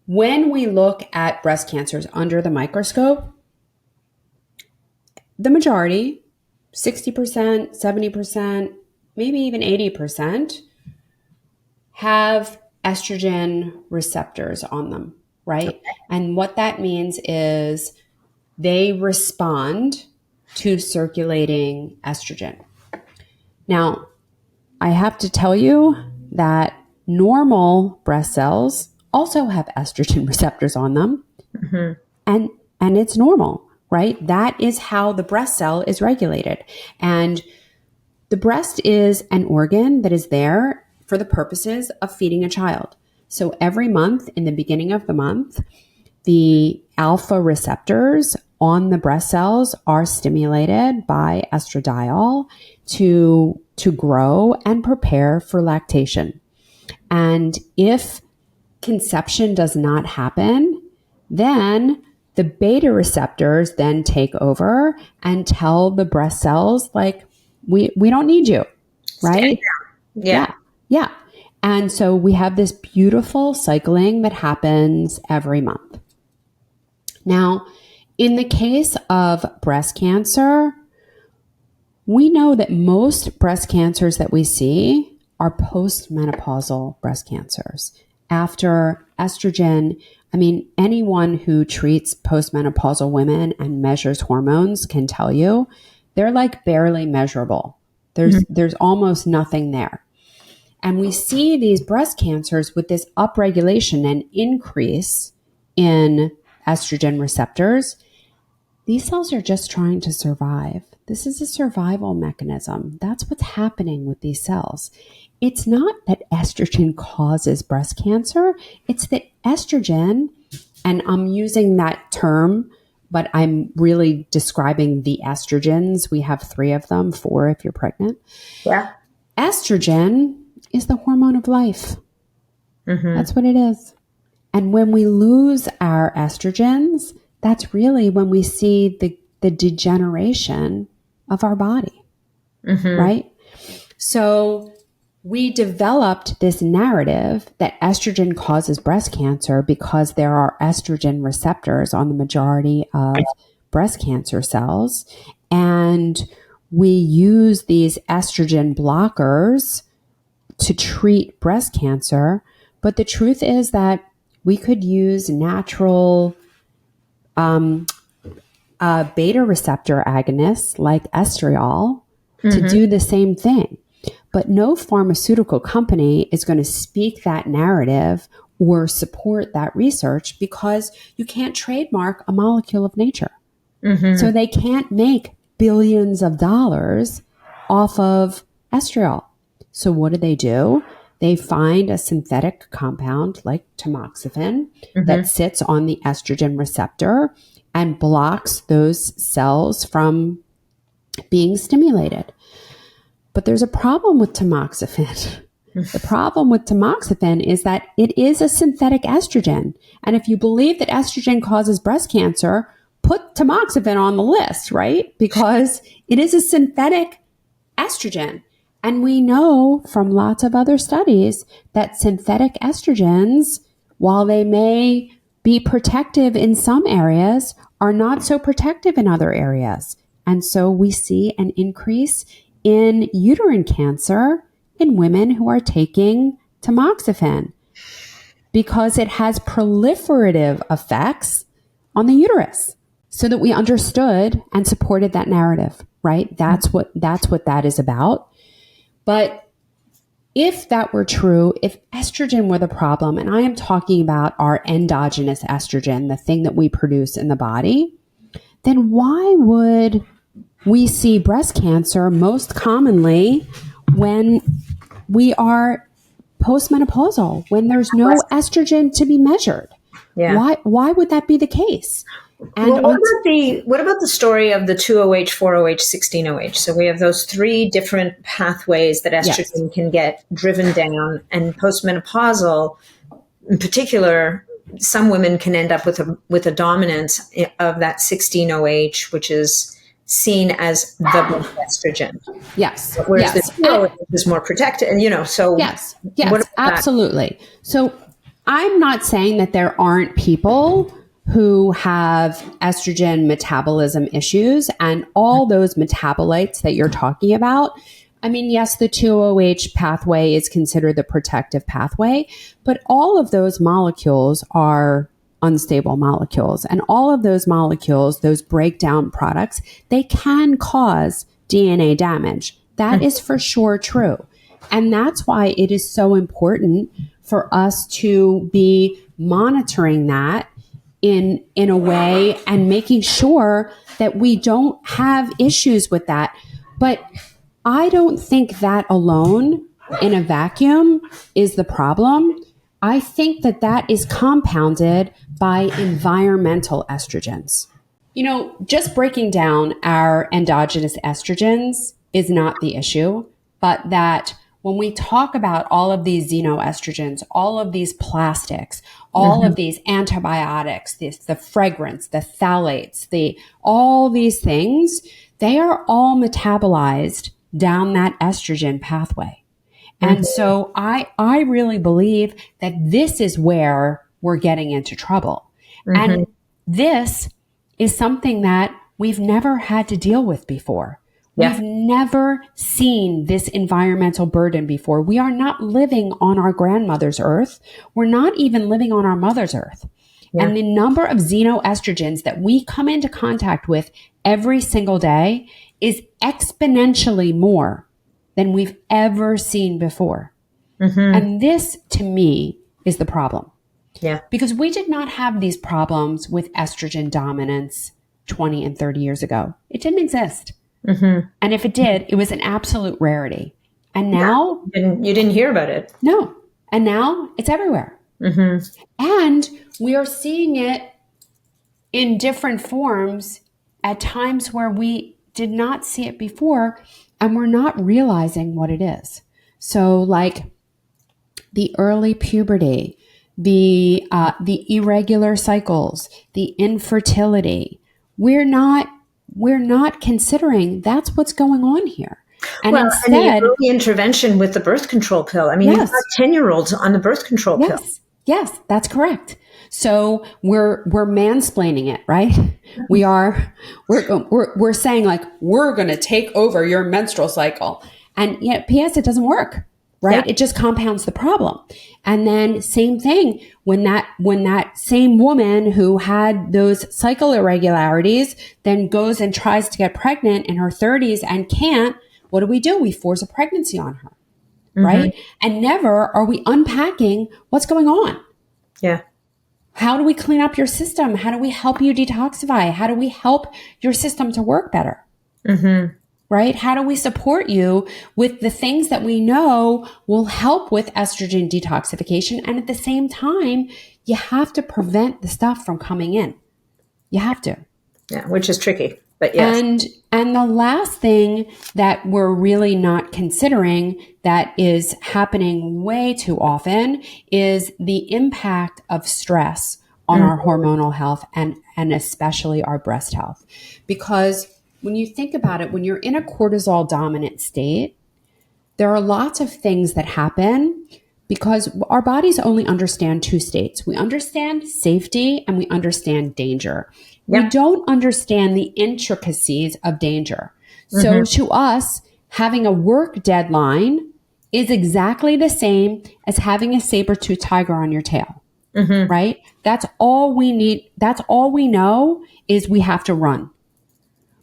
when we look at breast cancers under the microscope, the majority, 60%, 70%, maybe even 80%, have estrogen receptors on them, right? Okay. And what that means is they respond to circulating estrogen. Now, I have to tell you that normal breast cells also have estrogen receptors on them. And it's normal, right? That is how the breast cell is regulated. And the breast is an organ that is there for the purposes of feeding a child. So every month, in the beginning of the month, the alpha receptors on the breast cells are stimulated by estradiol to grow and prepare for lactation. And if conception does not happen, then the beta receptors then take over and tell the breast cells, like, we don't need you, right? Yeah. And so we have this beautiful cycling that happens every month. Now, in the case of breast cancer, we know that most breast cancers that we see are postmenopausal breast cancers. After estrogen, anyone who treats postmenopausal women and measures hormones can tell you they're like barely measurable. There's almost nothing there. And we see these breast cancers with this upregulation and increase in estrogen receptors. These cells are just trying to survive. This is a survival mechanism. That's what's happening with these cells. It's not that estrogen causes breast cancer. It's that estrogen, and I'm using that term, but I'm really describing the estrogens. We have 3 of them, 4 if you're pregnant. Yeah. Estrogen is the hormone of life. That's what it is. And when we lose our estrogens, that's really when we see the degeneration of our body, right? So we developed this narrative that estrogen causes breast cancer because there are estrogen receptors on the majority of breast cancer cells. And we use these estrogen blockers to treat breast cancer. But the truth is that we could use natural beta receptor agonists like estriol to do the same thing. But no pharmaceutical company is going to speak that narrative or support that research because you can't trademark a molecule of nature. So they can't make billions of dollars off of estriol. So what do? They find a synthetic compound like tamoxifen that sits on the estrogen receptor and blocks those cells from being stimulated. But there's a problem with tamoxifen. The problem with tamoxifen is that it is a synthetic estrogen. And if you believe that estrogen causes breast cancer, put tamoxifen on the list, right? Because it is a synthetic estrogen. And we know from lots of other studies that synthetic estrogens, while they may be protective in some areas, are not so protective in other areas. And so we see an increase in uterine cancer in women who are taking tamoxifen because it has proliferative effects on the uterus, so that we understood and supported that narrative, right? That's what that is about. But if that were true, if estrogen were the problem, and I am talking about our endogenous estrogen, the thing that we produce in the body, then why would we see breast cancer most commonly when we are postmenopausal, when there's no estrogen to be measured? Yeah. Why would that be the case? And what about the story of the 2OH, 4OH, 16OH? So we have those 3 different pathways that estrogen can get driven down, and postmenopausal, in particular, some women can end up with a dominance of that 16OH, which is seen as the best estrogen. Yes. Whereas the 2OH is more protected, and so yes, absolutely. So I'm not saying that there aren't people who have estrogen metabolism issues, and all those metabolites that you're talking about. I mean, yes, the 2OH pathway is considered the protective pathway, but all of those molecules are unstable molecules. And all of those molecules, those breakdown products, they can cause DNA damage. That is for sure true. And that's why it is so important for us to be monitoring that in a way and making sure that we don't have issues with that. But I don't think that alone in a vacuum is the problem. I think that that is compounded by environmental estrogens. You know, just breaking down our endogenous estrogens is not the issue, but that when we talk about all of these xenoestrogens, all of these plastics, all of these antibiotics, the fragrance, the phthalates, all these things, they are all metabolized down that estrogen pathway. And so I really believe that this is where we're getting into trouble. And this is something that we've never had to deal with before. Yeah. We've never seen this environmental burden before. We are not living on our grandmother's earth. We're not even living on our mother's earth. Yeah. And the number of xenoestrogens that we come into contact with every single day is exponentially more than we've ever seen before. And this, to me, is the problem. Yeah. Because we did not have these problems with estrogen dominance 20 and 30 years ago. It didn't exist. And if it did, it was an absolute rarity. And now... You didn't hear about it. No. And now it's everywhere. And we are seeing it in different forms at times where we did not see it before, and we're not realizing what it is. So like the early puberty, the irregular cycles, the infertility, we're not considering that's what's going on here. And instead, and the early intervention with the birth control pill. I mean, you've got 10-year-olds on the birth control pill. Yes, that's correct. So we're mansplaining it, right? We're saying like, we're going to take over your menstrual cycle. And yet, P.S., it doesn't work, right? Yeah. It just compounds the problem. And then same thing, when that same woman who had those cycle irregularities then goes and tries to get pregnant in her 30s and can't, what do? We force a pregnancy on her, right? And never are we unpacking what's going on. Yeah. How do we clean up your system? How do we help you detoxify? How do we help your system to work better? Right? How do we support you with the things that we know will help with estrogen detoxification? And at the same time, you have to prevent the stuff from coming in. You have to. Yeah, which is tricky, but yes. And the last thing that we're really not considering that is happening way too often is the impact of stress on our hormonal health and especially our breast health. Because when you think about it, when you're in a cortisol dominant state, there are lots of things that happen because our bodies only understand two states. We understand safety and we understand danger. Yeah. We don't understand the intricacies of danger. So to us, having a work deadline is exactly the same as having a saber-toothed tiger on your tail, right? That's all we need. That's all we know is we have to run.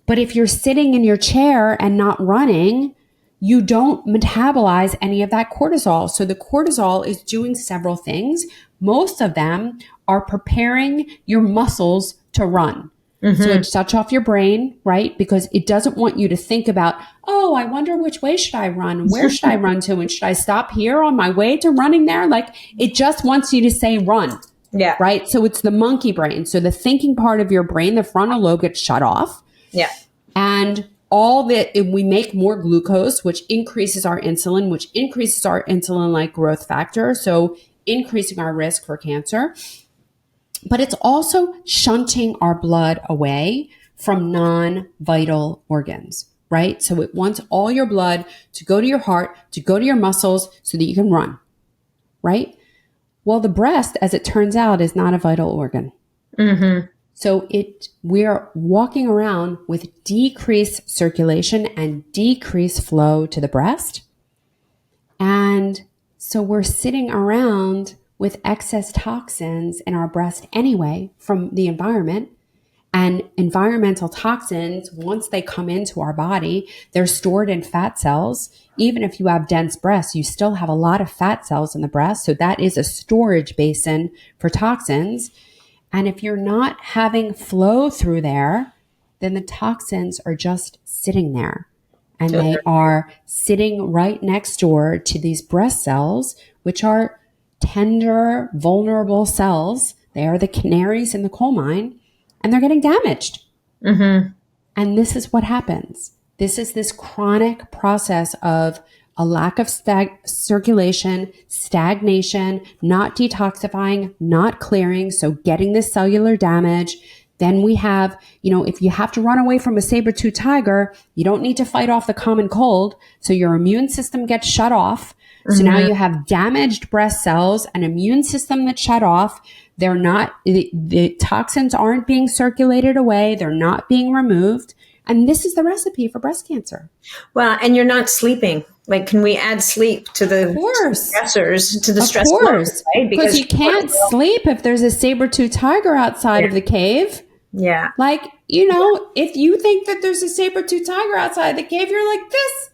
But if you're sitting in your chair and not running, you don't metabolize any of that cortisol. So the cortisol is doing several things. Most of them are preparing your muscles to run. So it shuts off your brain, right? Because it doesn't want you to think about, oh, I wonder which way should I run? Where should I run to? And should I stop here on my way to running there? Like it just wants you to say run. Yeah. Right. So it's the monkey brain. So the thinking part of your brain, the frontal lobe gets shut off. Yeah. And we make more glucose, which increases our insulin, which increases our insulin-like growth factor. So increasing our risk for cancer. But it's also shunting our blood away from non-vital organs, right? So it wants all your blood to go to your heart, to go to your muscles so that you can run, right? Well, the breast, as it turns out, is not a vital organ. Mm-hmm. So we're walking around with decreased circulation and decreased flow to the breast. And so we're sitting around with excess toxins in our breast anyway from the environment. And environmental toxins, once they come into our body, they're stored in fat cells. Even if you have dense breasts, you still have a lot of fat cells in the breast. So that is a storage basin for toxins. And if you're not having flow through there, then the toxins are just sitting there. And they are sitting right next door to these breast cells, which are tender, vulnerable cells. They are the canaries in the coal mine, and they're getting damaged. Mm-hmm. And this is what happens. This is this chronic process of a lack of circulation, stagnation, not detoxifying, not clearing. So getting this cellular damage. Then we have, if you have to run away from a saber-toothed tiger, you don't need to fight off the common cold. So your immune system gets shut off. So now you have damaged breast cells, an immune system that's shut off. They're not, the toxins aren't being circulated away. They're not being removed. And this is the recipe for breast cancer. Well, and you're not sleeping. Like, can we add sleep to the stressors, to the stress? Of course. Right? Because you can't sleep if there's a saber-toothed tiger outside of the cave. Yeah. Like, if you think that there's a saber-toothed tiger outside the cave, you're like this.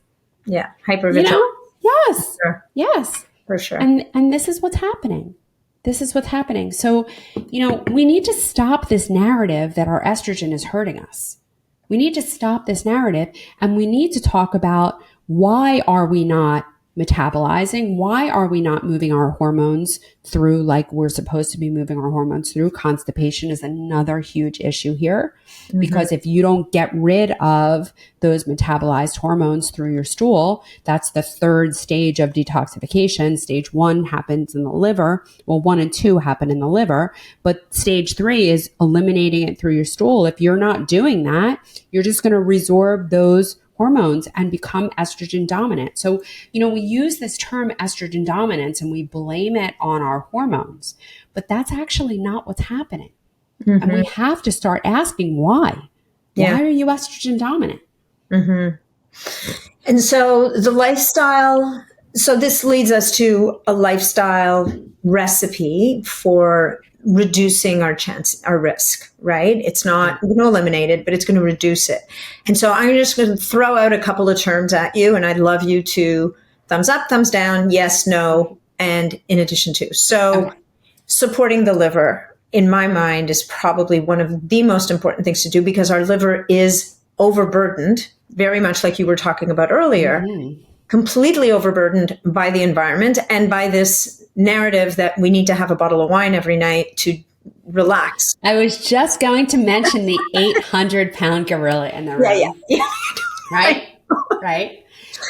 Yeah. Hypervigilant. Yes. Sure. Yes. For sure. And this is what's happening. This is what's happening. So, we need to stop this narrative that our estrogen is hurting us. We need to stop this narrative, and we need to talk about why are we not metabolizing? Why are we not moving our hormones through like we're supposed to be moving our hormones through? Constipation is another huge issue here, because if you don't get rid of those metabolized hormones through your stool, that's the third stage of detoxification. Stage 1 happens in the liver. Well, 1 and 2 happen in the liver, but stage 3 is eliminating it through your stool. If you're not doing that, you're just going to resorb those hormones and become estrogen dominant. So, we use this term estrogen dominance and we blame it on our hormones, but that's actually not what's happening. And we have to start asking why. Yeah. Why are you estrogen dominant? And so the lifestyle, so this leads us to a lifestyle recipe for reducing our risk, right? It's not going to eliminate it, but it's going to reduce it. And so I'm just going to throw out a couple of terms at you, and I'd love you to thumbs up, thumbs down, yes, no, and in addition to. So supporting the liver, in my mind, is probably one of the most important things to do, because our liver is overburdened, very much like you were talking about earlier, completely overburdened by the environment and by this narrative that we need to have a bottle of wine every night to relax. I was just going to mention the 800-pound gorilla in the room. Yeah. Right.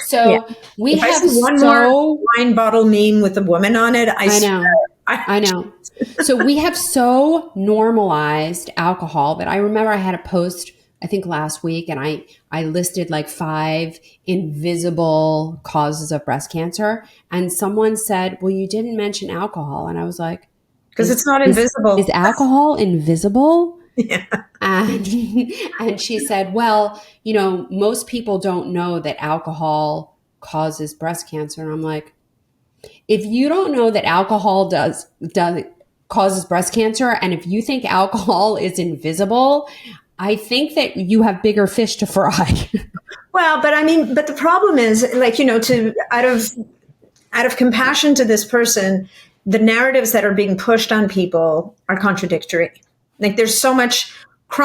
So we if have I see one more wine bottle meme with a woman on it, I know. So we have so normalized alcohol that I remember I had a post, I think last week, and I listed like 5 invisible causes of breast cancer. And someone said, well, you didn't mention alcohol. And I was like, because it's not invisible. Is alcohol invisible? Yeah. And she said, well, most people don't know that alcohol causes breast cancer. And I'm like, if you don't know that alcohol causes breast cancer, and if you think alcohol is invisible, I think that you have bigger fish to fry. Well, but the problem is, like, out of compassion to this person, the narratives that are being pushed on people are contradictory. Like, there's so much, we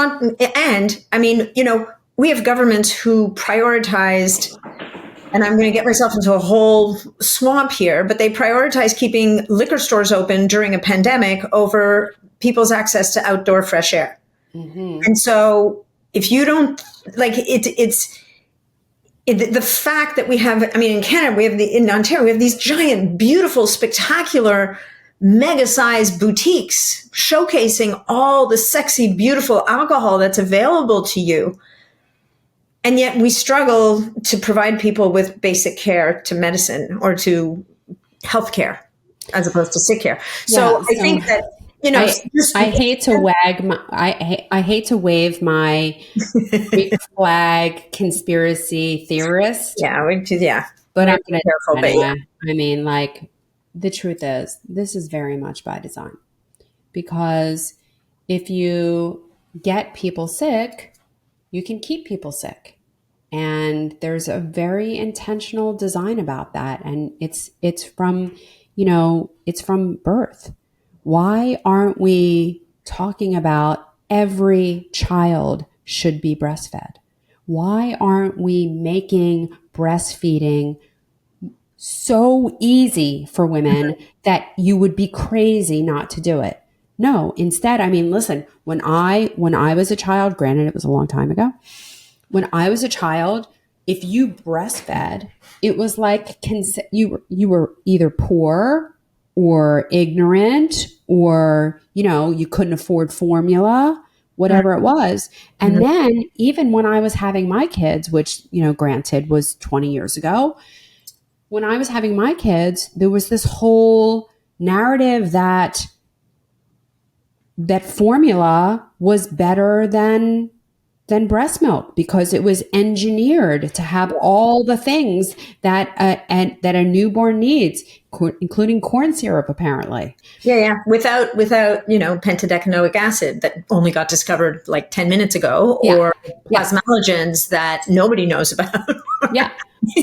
have governments who prioritized, and I'm going to get myself into a whole swamp here, but they prioritize keeping liquor stores open during a pandemic over people's access to outdoor fresh air. And so if you don't like it's the fact that we have, in Canada, in Ontario, we have these giant, beautiful, spectacular, mega-sized boutiques showcasing all the sexy, beautiful alcohol that's available to you. And yet we struggle to provide people with basic care, to medicine or to healthcare, as opposed to sick care. So I think that, I hate to I hate to wave my big flag conspiracy theorist. Yeah. But I'm going to careful, anyway. yeah. I mean, like, the truth is, this is very much by design. Because if you get people sick, you can keep people sick. And there's a very intentional design about that. And it's from, it's from birth. Why aren't we talking about every child should be breastfed? Why aren't we making breastfeeding so easy for women that you would be crazy not to do it? No, instead, I mean, listen, when I was a child, granted it was a long time ago, when I was a child, if you breastfed, it was like you were either poor or ignorant, or you couldn't afford formula, whatever it was. And then even when I was having my kids, which granted was 20 years ago, when I was having my kids, there was this whole narrative that formula was better than breast milk because it was engineered to have all the things that that a newborn needs, including corn syrup, apparently. Yeah. Without pentadecanoic acid that only got discovered like 10 minutes ago, or plasmalogens that nobody knows about. Yeah.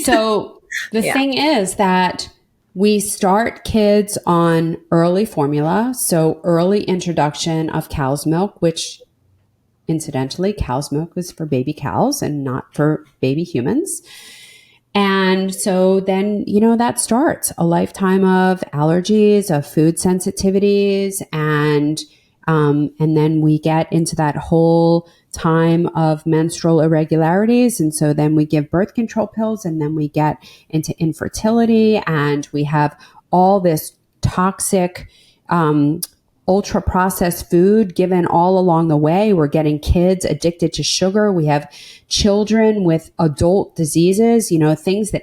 So the thing is that we start kids on early formula, so early introduction of cow's milk, which incidentally, cow's milk was for baby cows and not for baby humans. And so then, that starts a lifetime of allergies, of food sensitivities, and then we get into that whole time of menstrual irregularities. And so then we give birth control pills, and then we get into infertility, and we have all this toxic, ultra processed food given all along the way. We're getting kids addicted to sugar. We have children with adult diseases, things that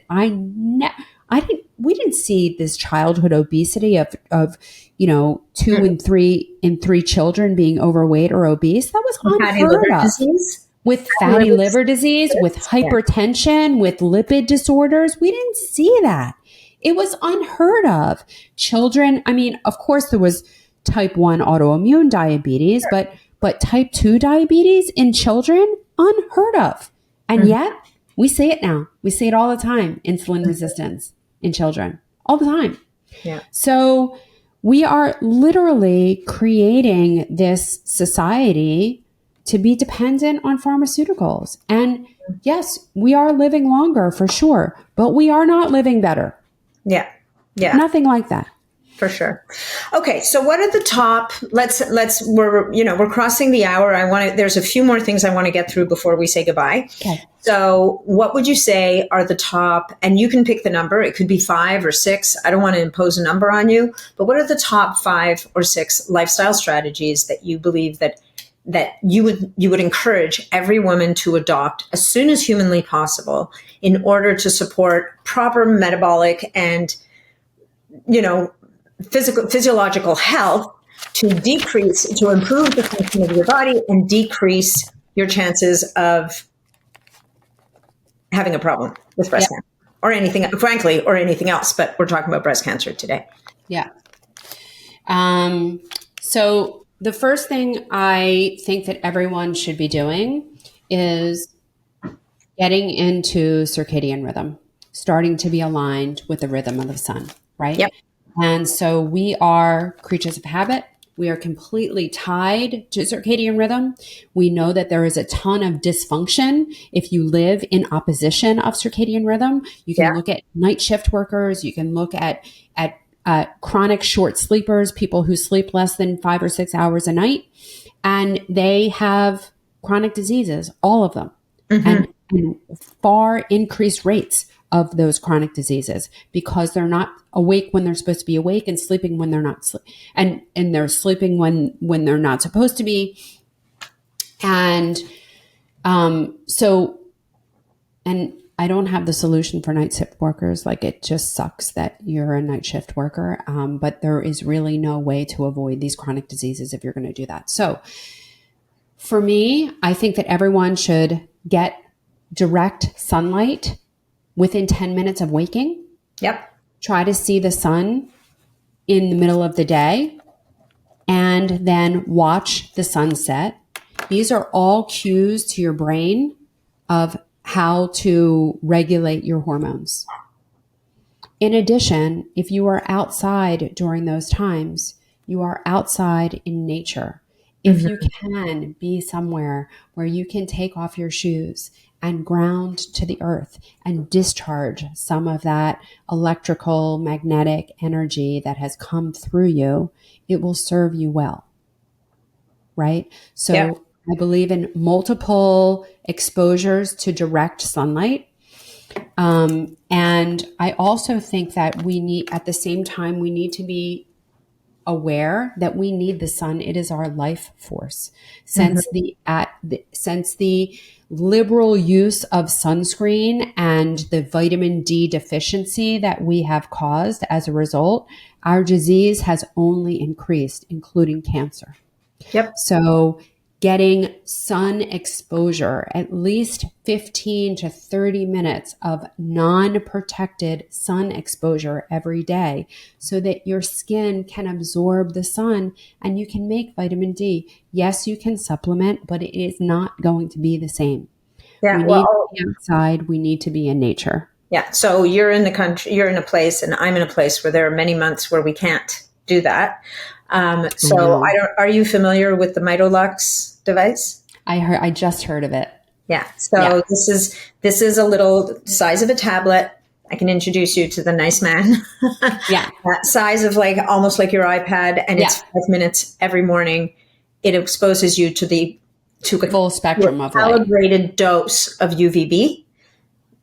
we didn't see this childhood obesity of 2 in 3 children being overweight or obese. That was unheard of. With fatty liver disease, with hypertension, with lipid disorders. We didn't see that. It was unheard of. Children, I mean, of course there was type 1 autoimmune diabetes, but type 2 diabetes in children, unheard of. And yet we see it now. We see it all the time. Insulin resistance in children all the time. Yeah. So we are literally creating this society to be dependent on pharmaceuticals. And yes, we are living longer for sure, but we are not living better. Yeah. Nothing like that. For sure. Okay. So what are the top, we're crossing the hour. There's a few more things I want to get through before we say goodbye. Okay. So what would you say are the top, and you can pick the number, it could be 5 or 6. I don't want to impose a number on you, but what are the top 5 or 6 lifestyle strategies that you believe that you would encourage every woman to adopt as soon as humanly possible in order to support proper metabolic and, physiological health, to improve the function of your body and decrease your chances of having a problem with breast cancer or anything else, but we're talking about breast cancer today. Yeah. So the first thing I think that everyone should be doing is getting into circadian rhythm, starting to be aligned with the rhythm of the sun, right? Yep. And so we are creatures of habit. We are completely tied to circadian rhythm. We know that there is a ton of dysfunction if you live in opposition of circadian rhythm. You can look at night shift workers. You can look at chronic short sleepers, people who sleep less than 5 or 6 hours a night, and they have chronic diseases, all of them, and far increased rates of those chronic diseases because they're not awake when they're supposed to be awake and sleeping when they're not and they're sleeping when they're not supposed to be. And I don't have the solution for night shift workers. Like, it just sucks that you're a night shift worker. But there is really no way to avoid these chronic diseases if you're going to do that. So for me, I think that everyone should get direct sunlight within 10 minutes of waking. Yep. Try to see the sun in the middle of the day and then watch the sunset. These are all cues to your brain of how to regulate your hormones. In addition, if you are outside during those times, you are outside in nature. If you can be somewhere where you can take off your shoes and ground to the earth and discharge some of that electrical, magnetic energy that has come through you, it will serve you well. Right? So Yeah. I believe in multiple exposures to direct sunlight. And I also think that we need, at the same time, we need to be aware that we need the sun. It is our life force. Since the liberal use of sunscreen and the vitamin D deficiency that we have caused as a result, our disease has only increased, including cancer. Yep. So getting sun exposure, at least 15 to 30 minutes of non-protected sun exposure every day so that your skin can absorb the sun and you can make vitamin D. Yes, you can supplement, but it is not going to be the same. Yeah. We need to be outside. We need to be in nature. Yeah. So you're in the country, you're in a place, and I'm in a place where there are many months where we can't do that. Are you familiar with the Mitolux device? I just heard of it. Yeah. So this is a little size of a tablet. I can introduce you to the nice man. Yeah. That size of almost like your iPad, and it's 5 minutes every morning. It exposes you to a full spectrum of light. Calibrated dose of UVB,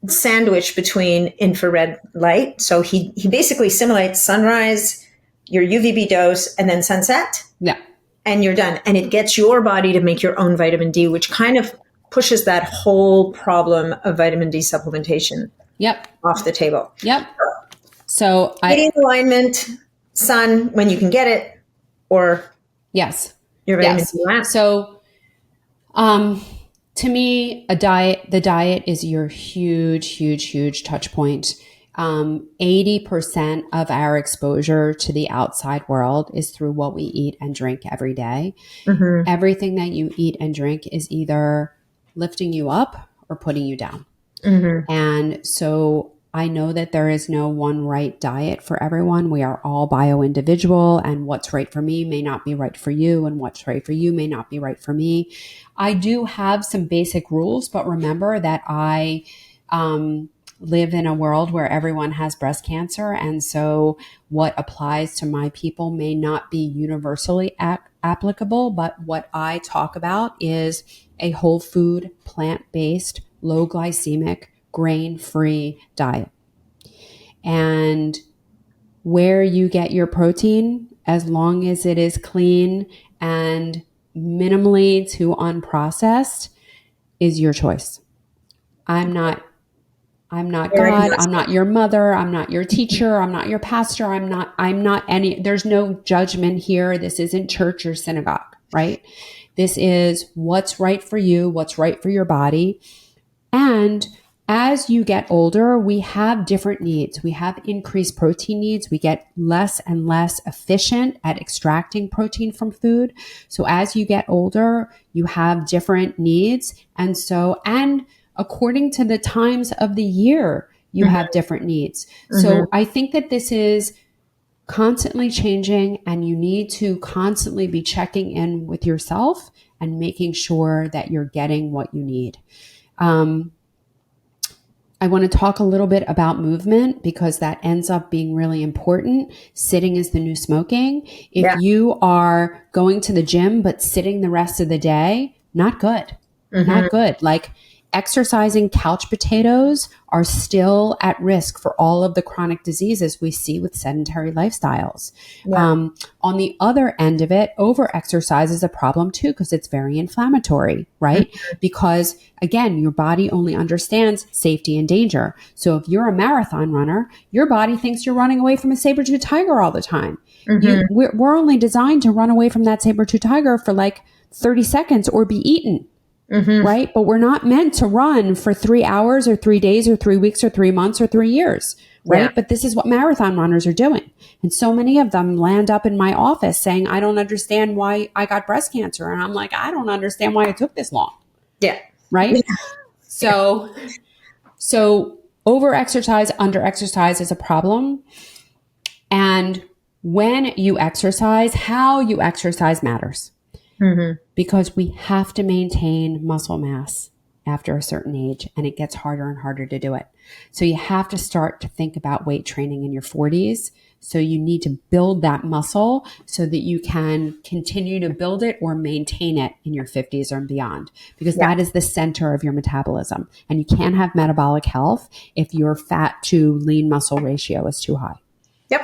sandwiched between infrared light. So he basically simulates sunrise, your UVB dose, and then sunset. Yeah. And you're done. And it gets your body to make your own vitamin D, which kind of pushes that whole problem of vitamin D supplementation off the table. Yep. So eating alignment, sun when you can get it, or your vitamin D lamp. So to me, the diet is your huge touch point. 80% of our exposure to the outside world is through what we eat and drink every day. Mm-hmm. Everything that you eat and drink is either lifting you up or putting you down. Mm-hmm. And so I know that there is no one right diet for everyone. We are all bio-individual, and what's right for me may not be right for you, and what's right for you may not be right for me. I do have some basic rules, but remember that I live in a world where everyone has breast cancer. And so what applies to my people may not be universally applicable, but what I talk about is a whole food, plant-based, low glycemic, grain-free diet. And where you get your protein, as long as it is clean and minimally to unprocessed, is your choice. I'm not God. I'm not your mother. I'm not your teacher. I'm not your pastor. I'm not any, there's no judgment here. This isn't church or synagogue, right? This is what's right for you, what's right for your body. And as you get older, we have different needs. We have increased protein needs. We get less and less efficient at extracting protein from food. So as you get older, you have different needs. And according to the times of the year, you have different needs. Mm-hmm. So I think that this is constantly changing, and you need to constantly be checking in with yourself and making sure that you're getting what you need. I want to talk a little bit about movement because that ends up being really important. Sitting is the new smoking. If you are going to the gym but sitting the rest of the day, not good. Mm-hmm. Not good. exercising couch potatoes are still at risk for all of the chronic diseases we see with sedentary lifestyles. Yeah. On the other end of it, over-exercise is a problem too, because it's very inflammatory, right? Because again, your body only understands safety and danger. So if you're a marathon runner, your body thinks you're running away from a saber-tooth tiger all the time. We're only designed to run away from that saber-tooth tiger for like 30 seconds or be eaten. Right? But we're not meant to run for 3 hours or 3 days or 3 weeks or 3 months or 3 years. Right. Yeah. But this is what marathon runners are doing. And so many of them land up in my office saying, I don't understand why I got breast cancer. And I'm like, I don't understand why it took this long. Yeah. Right. So over-exercise, under-exercise is a problem. And when you exercise, how you exercise matters. Because we have to maintain muscle mass after a certain age, and it gets harder and harder to do it. So you have to start to think about weight training in your 40s. So you need to build that muscle so that you can continue to build it or maintain it in your 50s or beyond, because that is the center of your metabolism. And you can't have metabolic health if your fat to lean muscle ratio is too high.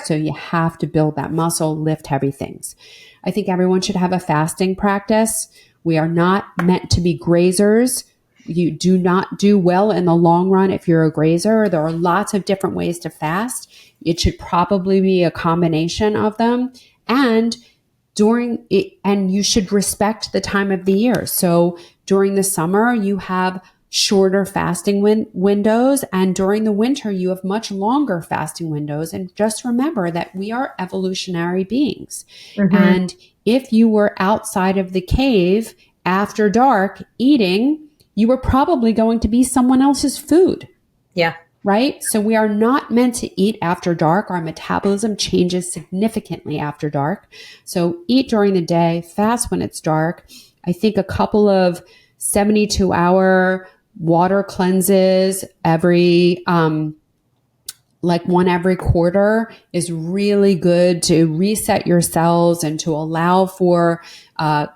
So you have to build that muscle, lift heavy things. I think everyone should have a fasting practice. We are not meant to be grazers. You do not do well in the long run if you're a grazer. There are lots of different ways to fast. It should probably be a combination of them. And you should respect the time of the year. So during the summer, you have shorter fasting windows, and during the winter you have much longer fasting windows. And just remember that we are evolutionary beings. And if you were outside of the cave after dark eating, you were probably going to be someone else's food. Right? So we are not meant to eat after dark. Our metabolism changes significantly after dark. So eat during the day, fast when it's dark. I think a couple of 72-hour water cleanses every one every quarter is really good to reset your cells and to allow for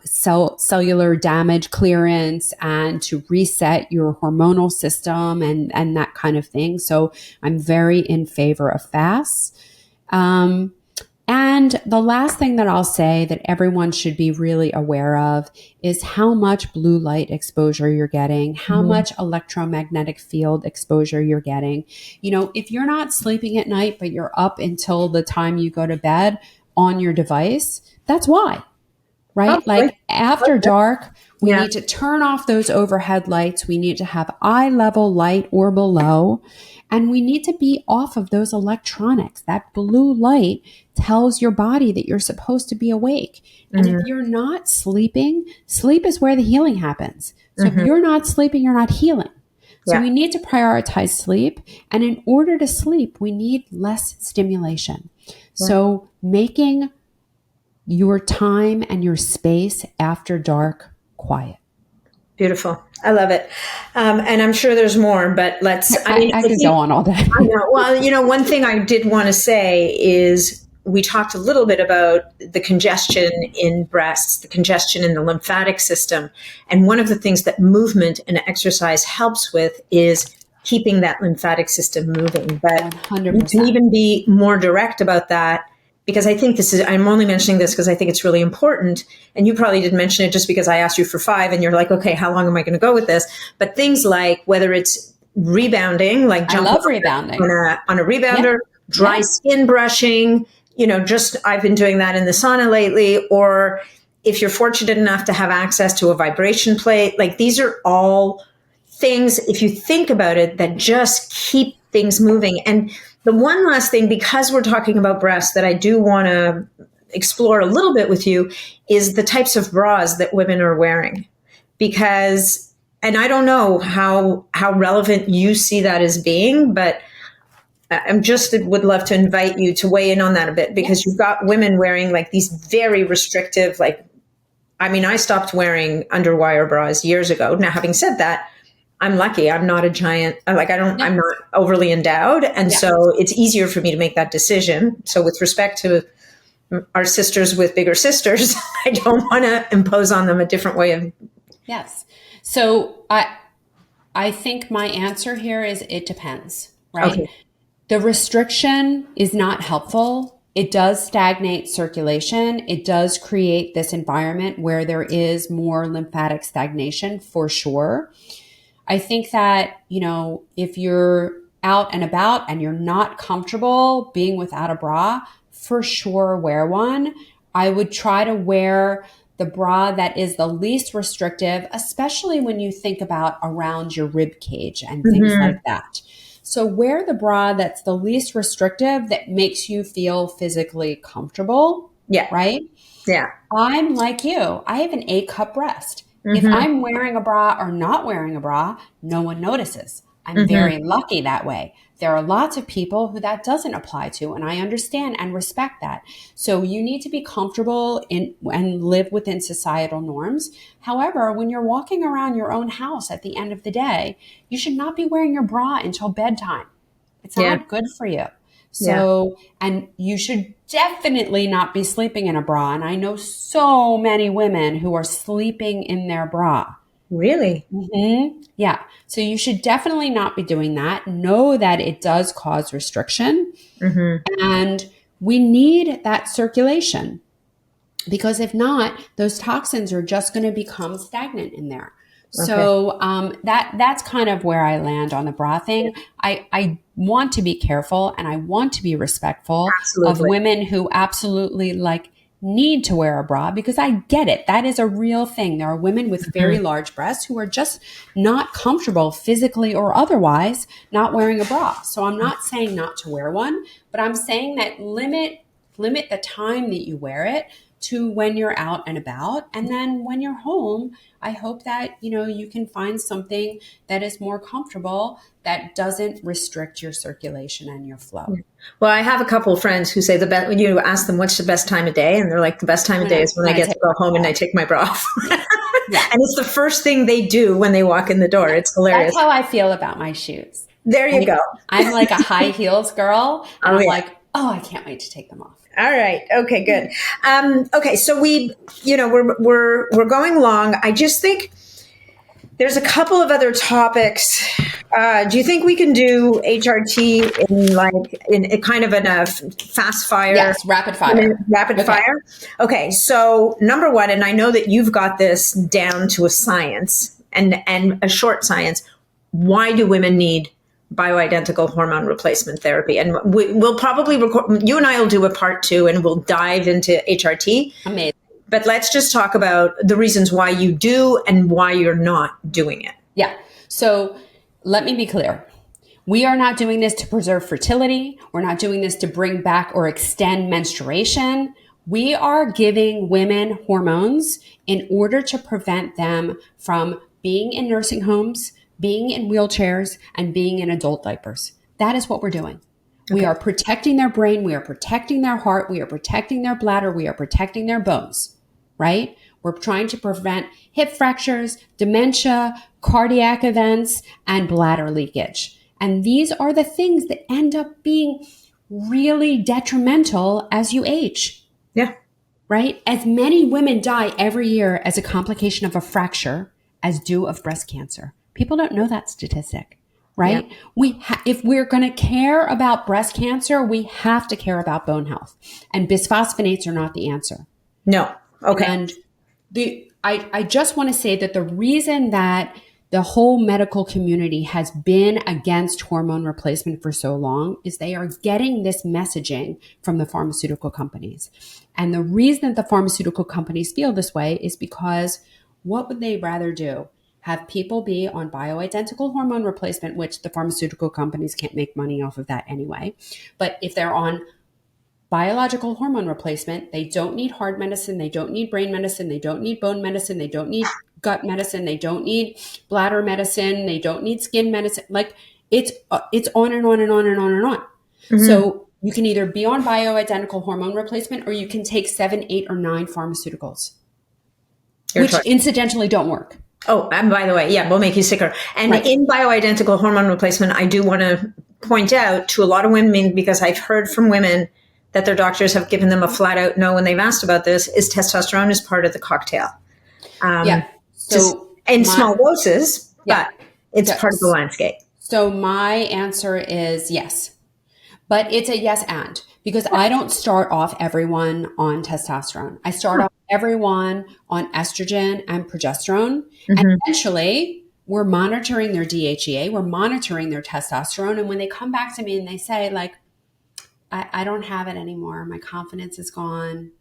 cellular damage clearance and to reset your hormonal system and that kind of thing. So I'm very in favor of fasts. And the last thing that I'll say that everyone should be really aware of is how much blue light exposure you're getting, how much electromagnetic field exposure you're getting. You know, if you're not sleeping at night, but you're up until the time you go to bed on your device, that's why, right? After dark, we need to turn off those overhead lights. We need to have eye level light or below. And we need to be off of those electronics. That blue light tells your body that you're supposed to be awake. And if you're not sleeping, sleep is where the healing happens. So if you're not sleeping, you're not healing. So we need to prioritize sleep. And in order to sleep, we need less stimulation. So making your time and your space after dark quiet. Beautiful. I love it. And I'm sure there's more, but I could go on all day. I know. Well, one thing I did want to say is we talked a little bit about the congestion in breasts, the congestion in the lymphatic system. And one of the things that movement and exercise helps with is keeping that lymphatic system moving. But 100%. you can even be more direct about that, because I think I'm only mentioning this because I think it's really important. And you probably didn't mention it just because I asked you for 5 and you're like, okay, how long am I going to go with this? But things like whether it's rebounding, like I love rebounding on a rebounder, dry skin brushing, I've been doing that in the sauna lately. Or if you're fortunate enough to have access to a vibration plate, like these are all things, if you think about it, that just keep things moving. And the one last thing, because we're talking about breasts, that I do want to explore a little bit with you is the types of bras that women are wearing. Because, and I don't know how relevant you see that as being, but would love to invite you to weigh in on that a bit, because you've got women wearing like these very restrictive, I stopped wearing underwire bras years ago. Now, having said that, I'm lucky. I'm not a giant, I'm not overly endowed. And so it's easier for me to make that decision. So with respect to our sisters with bigger sisters, I don't want to impose on them a different way of. Yes. So I think my answer here is it depends, right? Okay. The restriction is not helpful. It does stagnate circulation. It does create this environment where there is more lymphatic stagnation for sure. I think that, if you're out and about and you're not comfortable being without a bra, for sure wear one. I would try to wear the bra that is the least restrictive, especially when you think about around your rib cage and things like that. So wear the bra that's the least restrictive, that makes you feel physically comfortable. Yeah. Right? Yeah. I'm like you. I have an A-cup breast. If I'm wearing a bra or not wearing a bra, no one notices. I'm very lucky that way. There are lots of people who that doesn't apply to, and I understand and respect that. So you need to be comfortable in and live within societal norms. However, when you're walking around your own house at the end of the day, you should not be wearing your bra until bedtime. It's not good for you. So, and you should definitely not be sleeping in a bra. And I know so many women who are sleeping in their bra. Really? Yeah. So you should definitely not be doing that. Know that it does cause restriction. And we need that circulation, because if not, those toxins are just going to become stagnant in there. So that's kind of where I land on the bra thing. I want to be careful and I want to be respectful of women who absolutely need to wear a bra, because I get it. That is a real thing. There are women with very large breasts who are just not comfortable physically or otherwise not wearing a bra. So I'm not saying not to wear one, but I'm saying that limit the time that you wear it to when you're out and about. And then when you're home, I hope that, you can find something that is more comfortable, that doesn't restrict your circulation and your flow. Well, I have a couple of friends who say when you ask them what's the best time of day, and they're like, the best time of day is when I get to go home and I take my bra off. And it's the first thing they do when they walk in the door. It's hilarious. That's how I feel about my shoes. There you go. I'm like a high heels girl. And I'm like, I can't wait to take them off. All right. Okay, good. Okay. So we're going along. I just think there's a couple of other topics. Do you think we can do HRT in a kind of a fast fire? Yes, rapid fire. Rapid fire. Okay. So number one, and I know that you've got this down to a science and a short science. Why do women need bioidentical hormone replacement therapy? And we'll probably record, you and I will do a part 2 and we'll dive into HRT. Amazing. But let's just talk about the reasons why you do and why you're not doing it. Yeah. So let me be clear. We are not doing this to preserve fertility. We're not doing this to bring back or extend menstruation. We are giving women hormones in order to prevent them from being in nursing homes, being in wheelchairs, and being in adult diapers. That is what we're doing. Okay. We are protecting their brain. We are protecting their heart. We are protecting their bladder. We are protecting their bones, right? We're trying to prevent hip fractures, dementia, cardiac events, and bladder leakage. And these are the things that end up being really detrimental as you age. Yeah. Right? As many women die every year as a complication of a fracture as do of breast cancer. People don't know that statistic, right? Yeah. If we're going to care about breast cancer, we have to care about bone health. And bisphosphonates are not the answer. No. Okay. And I just want to say that the reason that the whole medical community has been against hormone replacement for so long is they are getting this messaging from the pharmaceutical companies. And the reason that the pharmaceutical companies feel this way is because what would they rather do? Have people be on bioidentical hormone replacement, which the pharmaceutical companies can't make money off of that anyway. But if they're on biological hormone replacement, they don't need heart medicine, they don't need brain medicine, they don't need bone medicine, they don't need gut medicine, they don't need bladder medicine, they don't need skin medicine. Like it's on and on and on and on and on. Mm-hmm. So you can either be on bioidentical hormone replacement or you can take 7, 8, or 9 pharmaceuticals, which incidentally don't work. Oh, and by the way, yeah, will make you sicker. And in bioidentical hormone replacement, I do want to point out to a lot of women, because I've heard from women that their doctors have given them a flat out no when they've asked about this, is testosterone is part of the cocktail. So in small doses, but It's part of the landscape. So my answer is yes. But it's a yes and, because I don't start off everyone on testosterone. I start off everyone on estrogen and progesterone. And eventually we're monitoring their DHEA, we're monitoring their testosterone. And when they come back to me and they say, like, I don't have it anymore, my confidence is gone,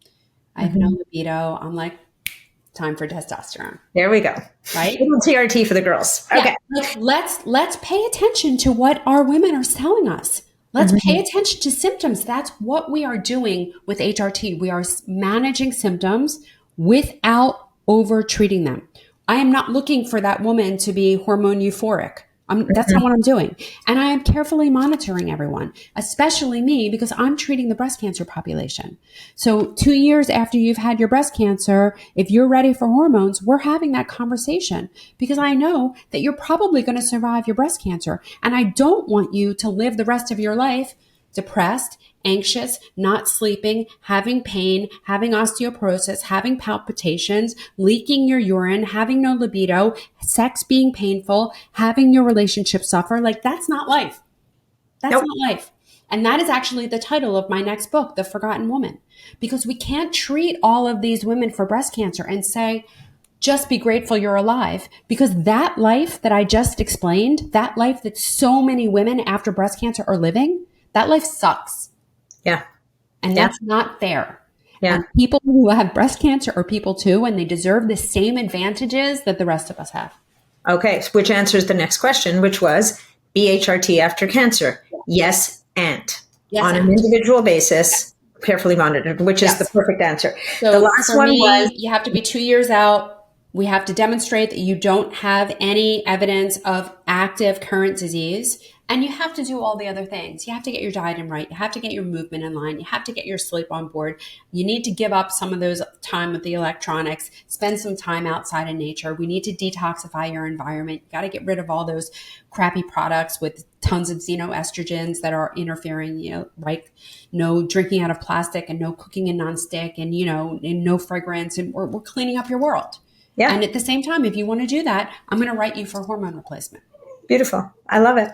I have no libido, I'm like, time for testosterone. There we go. Right? Little TRT for the girls. Okay. Yeah, let's pay attention to what our women are telling us. Let's pay attention to symptoms. That's what we are doing with HRT. We are managing symptoms without over treating them. I am not looking for that woman to be hormone euphoric. That's not what I'm doing. And I am carefully monitoring everyone, especially me, because I'm treating the breast cancer population. So 2 years after you've had your breast cancer, if you're ready for hormones, we're having that conversation, because I know that you're probably going to survive your breast cancer. And I don't want you to live the rest of your life depressed, anxious, not sleeping, having pain, having osteoporosis, having palpitations, leaking your urine, having no libido, sex being painful, having your relationship suffer. Like, that's not life. That's not life. And that is actually the title of my next book, The Forgotten Woman, because we can't treat all of these women for breast cancer and say, just be grateful you're alive, because that life that I just explained, that life that so many women after breast cancer are living, that life sucks. Yeah. And that's not fair. Yeah. And people who have breast cancer are people too, and they deserve the same advantages that the rest of us have. Okay. Which answers the next question, which was BHRT after cancer. Yes. And on an individual basis, carefully monitored, which is the perfect answer. So the last one was, you have to be 2 years out. We have to demonstrate that you don't have any evidence of active current disease. And you have to do all the other things. You have to get your diet in right. You have to get your movement in line. You have to get your sleep on board. You need to give up some of those time with the electronics, spend some time outside in nature. We need to detoxify your environment. You got to get rid of all those crappy products with tons of xenoestrogens that are interfering, like no drinking out of plastic and no cooking in nonstick and, and no fragrance. And we're cleaning up your world. Yeah. And at the same time, if you want to do that, I'm going to write you for hormone replacement. Beautiful. I love it.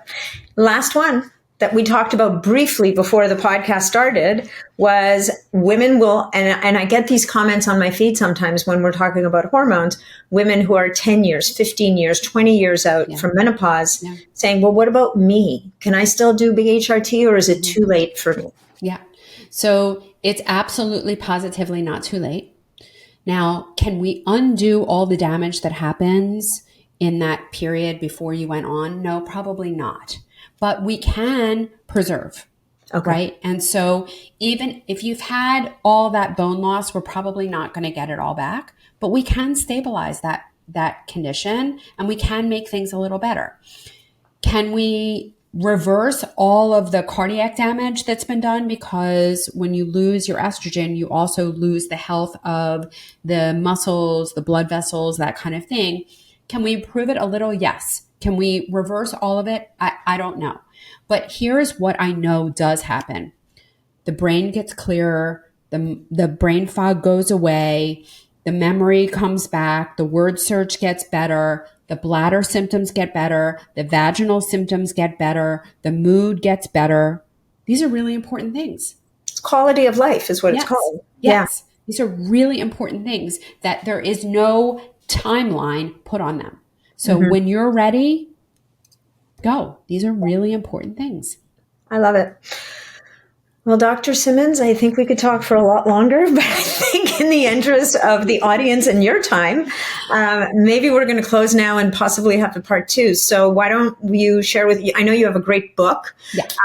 Last one that we talked about briefly before the podcast started was women will, and I get these comments on my feed sometimes when we're talking about hormones, women who are 10 years, 15 years, 20 years out from menopause saying, well, what about me? Can I still do BHRT or is it too late for me? Yeah. So it's absolutely positively not too late. Now, can we undo all the damage that happens in that period before you went on? No, probably not. But we can preserve, right? And so even if you've had all that bone loss, we're probably not going to get it all back, but we can stabilize that condition and we can make things a little better. Can we reverse all of the cardiac damage that's been done? Because when you lose your estrogen, you also lose the health of the muscles, the blood vessels, that kind of thing. Can we improve it a little? Yes. Can we reverse all of it? I don't know. But here's what I know does happen. The brain gets clearer. The brain fog goes away. The memory comes back. The word search gets better. The bladder symptoms get better. The vaginal symptoms get better. The mood gets better. These are really important things. Quality of life is what it's called. Yes. Yeah. These are really important things that there is no timeline put on them. So when you're ready, go. These are really important things. I love it. Well, Dr. Simmons, I think we could talk for a lot longer, but I think in the interest of the audience and your time, maybe we're going to close now and possibly have a part two. So why don't you share with you, I know you have a great book,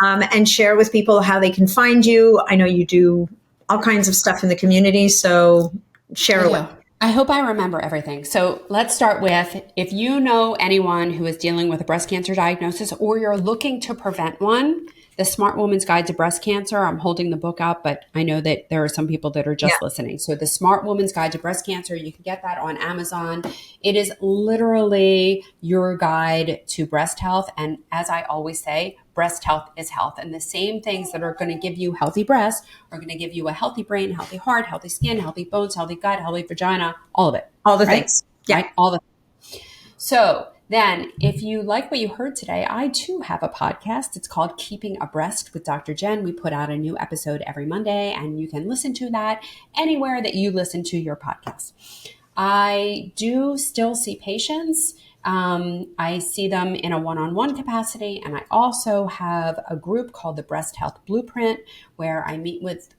and share with people how they can find you. I know you do all kinds of stuff in the community, so share away. I hope I remember everything. So let's start with, if you know anyone who is dealing with a breast cancer diagnosis or you're looking to prevent one, The Smart Woman's Guide to Breast Cancer, I'm holding the book up, but I know that there are some people that are just listening. So The Smart Woman's Guide to Breast Cancer, you can get that on Amazon. It is literally your guide to breast health. And as I always say, breast health is health. And the same things that are going to give you healthy breasts are going to give you a healthy brain, healthy heart, healthy skin, healthy bones, healthy gut, healthy vagina, all of it. All the things. Yeah. Right? All the. So Then, if you like what you heard today, I too have a podcast. It's called Keeping Abreast with Dr. Jenn. We put out a new episode every Monday, and you can listen to that anywhere that you listen to your podcast. I do still see patients. I see them in a one-on-one capacity, and I also have a group called the Breast Health Blueprint, where I meet with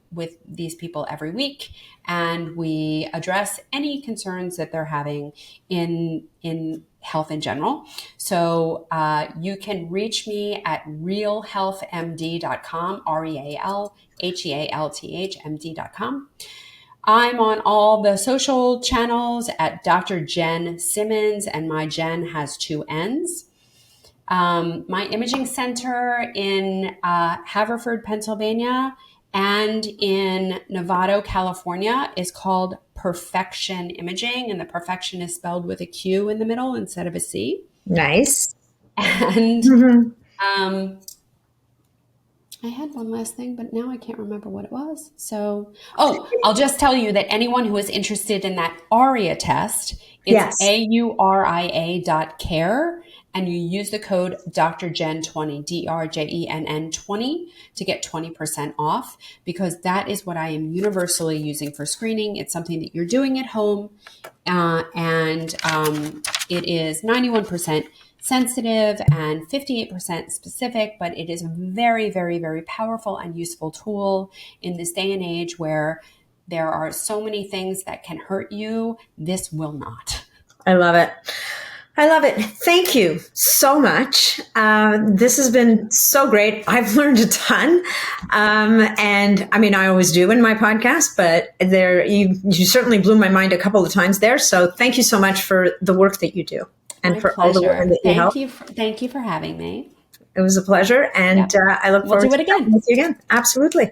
these people every week, and we address any concerns that they're having in health in general. So you can reach me at realhealthmd.com, REALHEALTHMD.com. I'm on all the social channels at Dr. Jenn Simmons, and my Jen has 2 N's. My imaging center in Haverford, Pennsylvania, and in Novato, California is called Perfection Imaging, and the perfection is spelled with a Q in the middle instead of a C. Nice. And Mm-hmm. I had one last thing, but now I can't remember what it was. So, I'll just tell you that anyone who is interested in that ARIA test, it's Yes. AURIA.care, and you use the code DrJenn20, DRJENN 20, to get 20% off, because that is what I am universally using for screening. It's something that you're doing at home, and it is 91% sensitive and 58% specific, but it is a very, very, very powerful and useful tool in this day and age where there are so many things that can hurt you. This will not. I love it. I love it. Thank you so much. This has been so great. I've learned a ton. And I mean, I always do in my podcast, but you certainly blew my mind a couple of times there. So thank you so much for the work that you do. And My for pleasure. all the women that you help. Thank you for having me. It was a pleasure. And I look forward to do it again. talking with you again. Absolutely.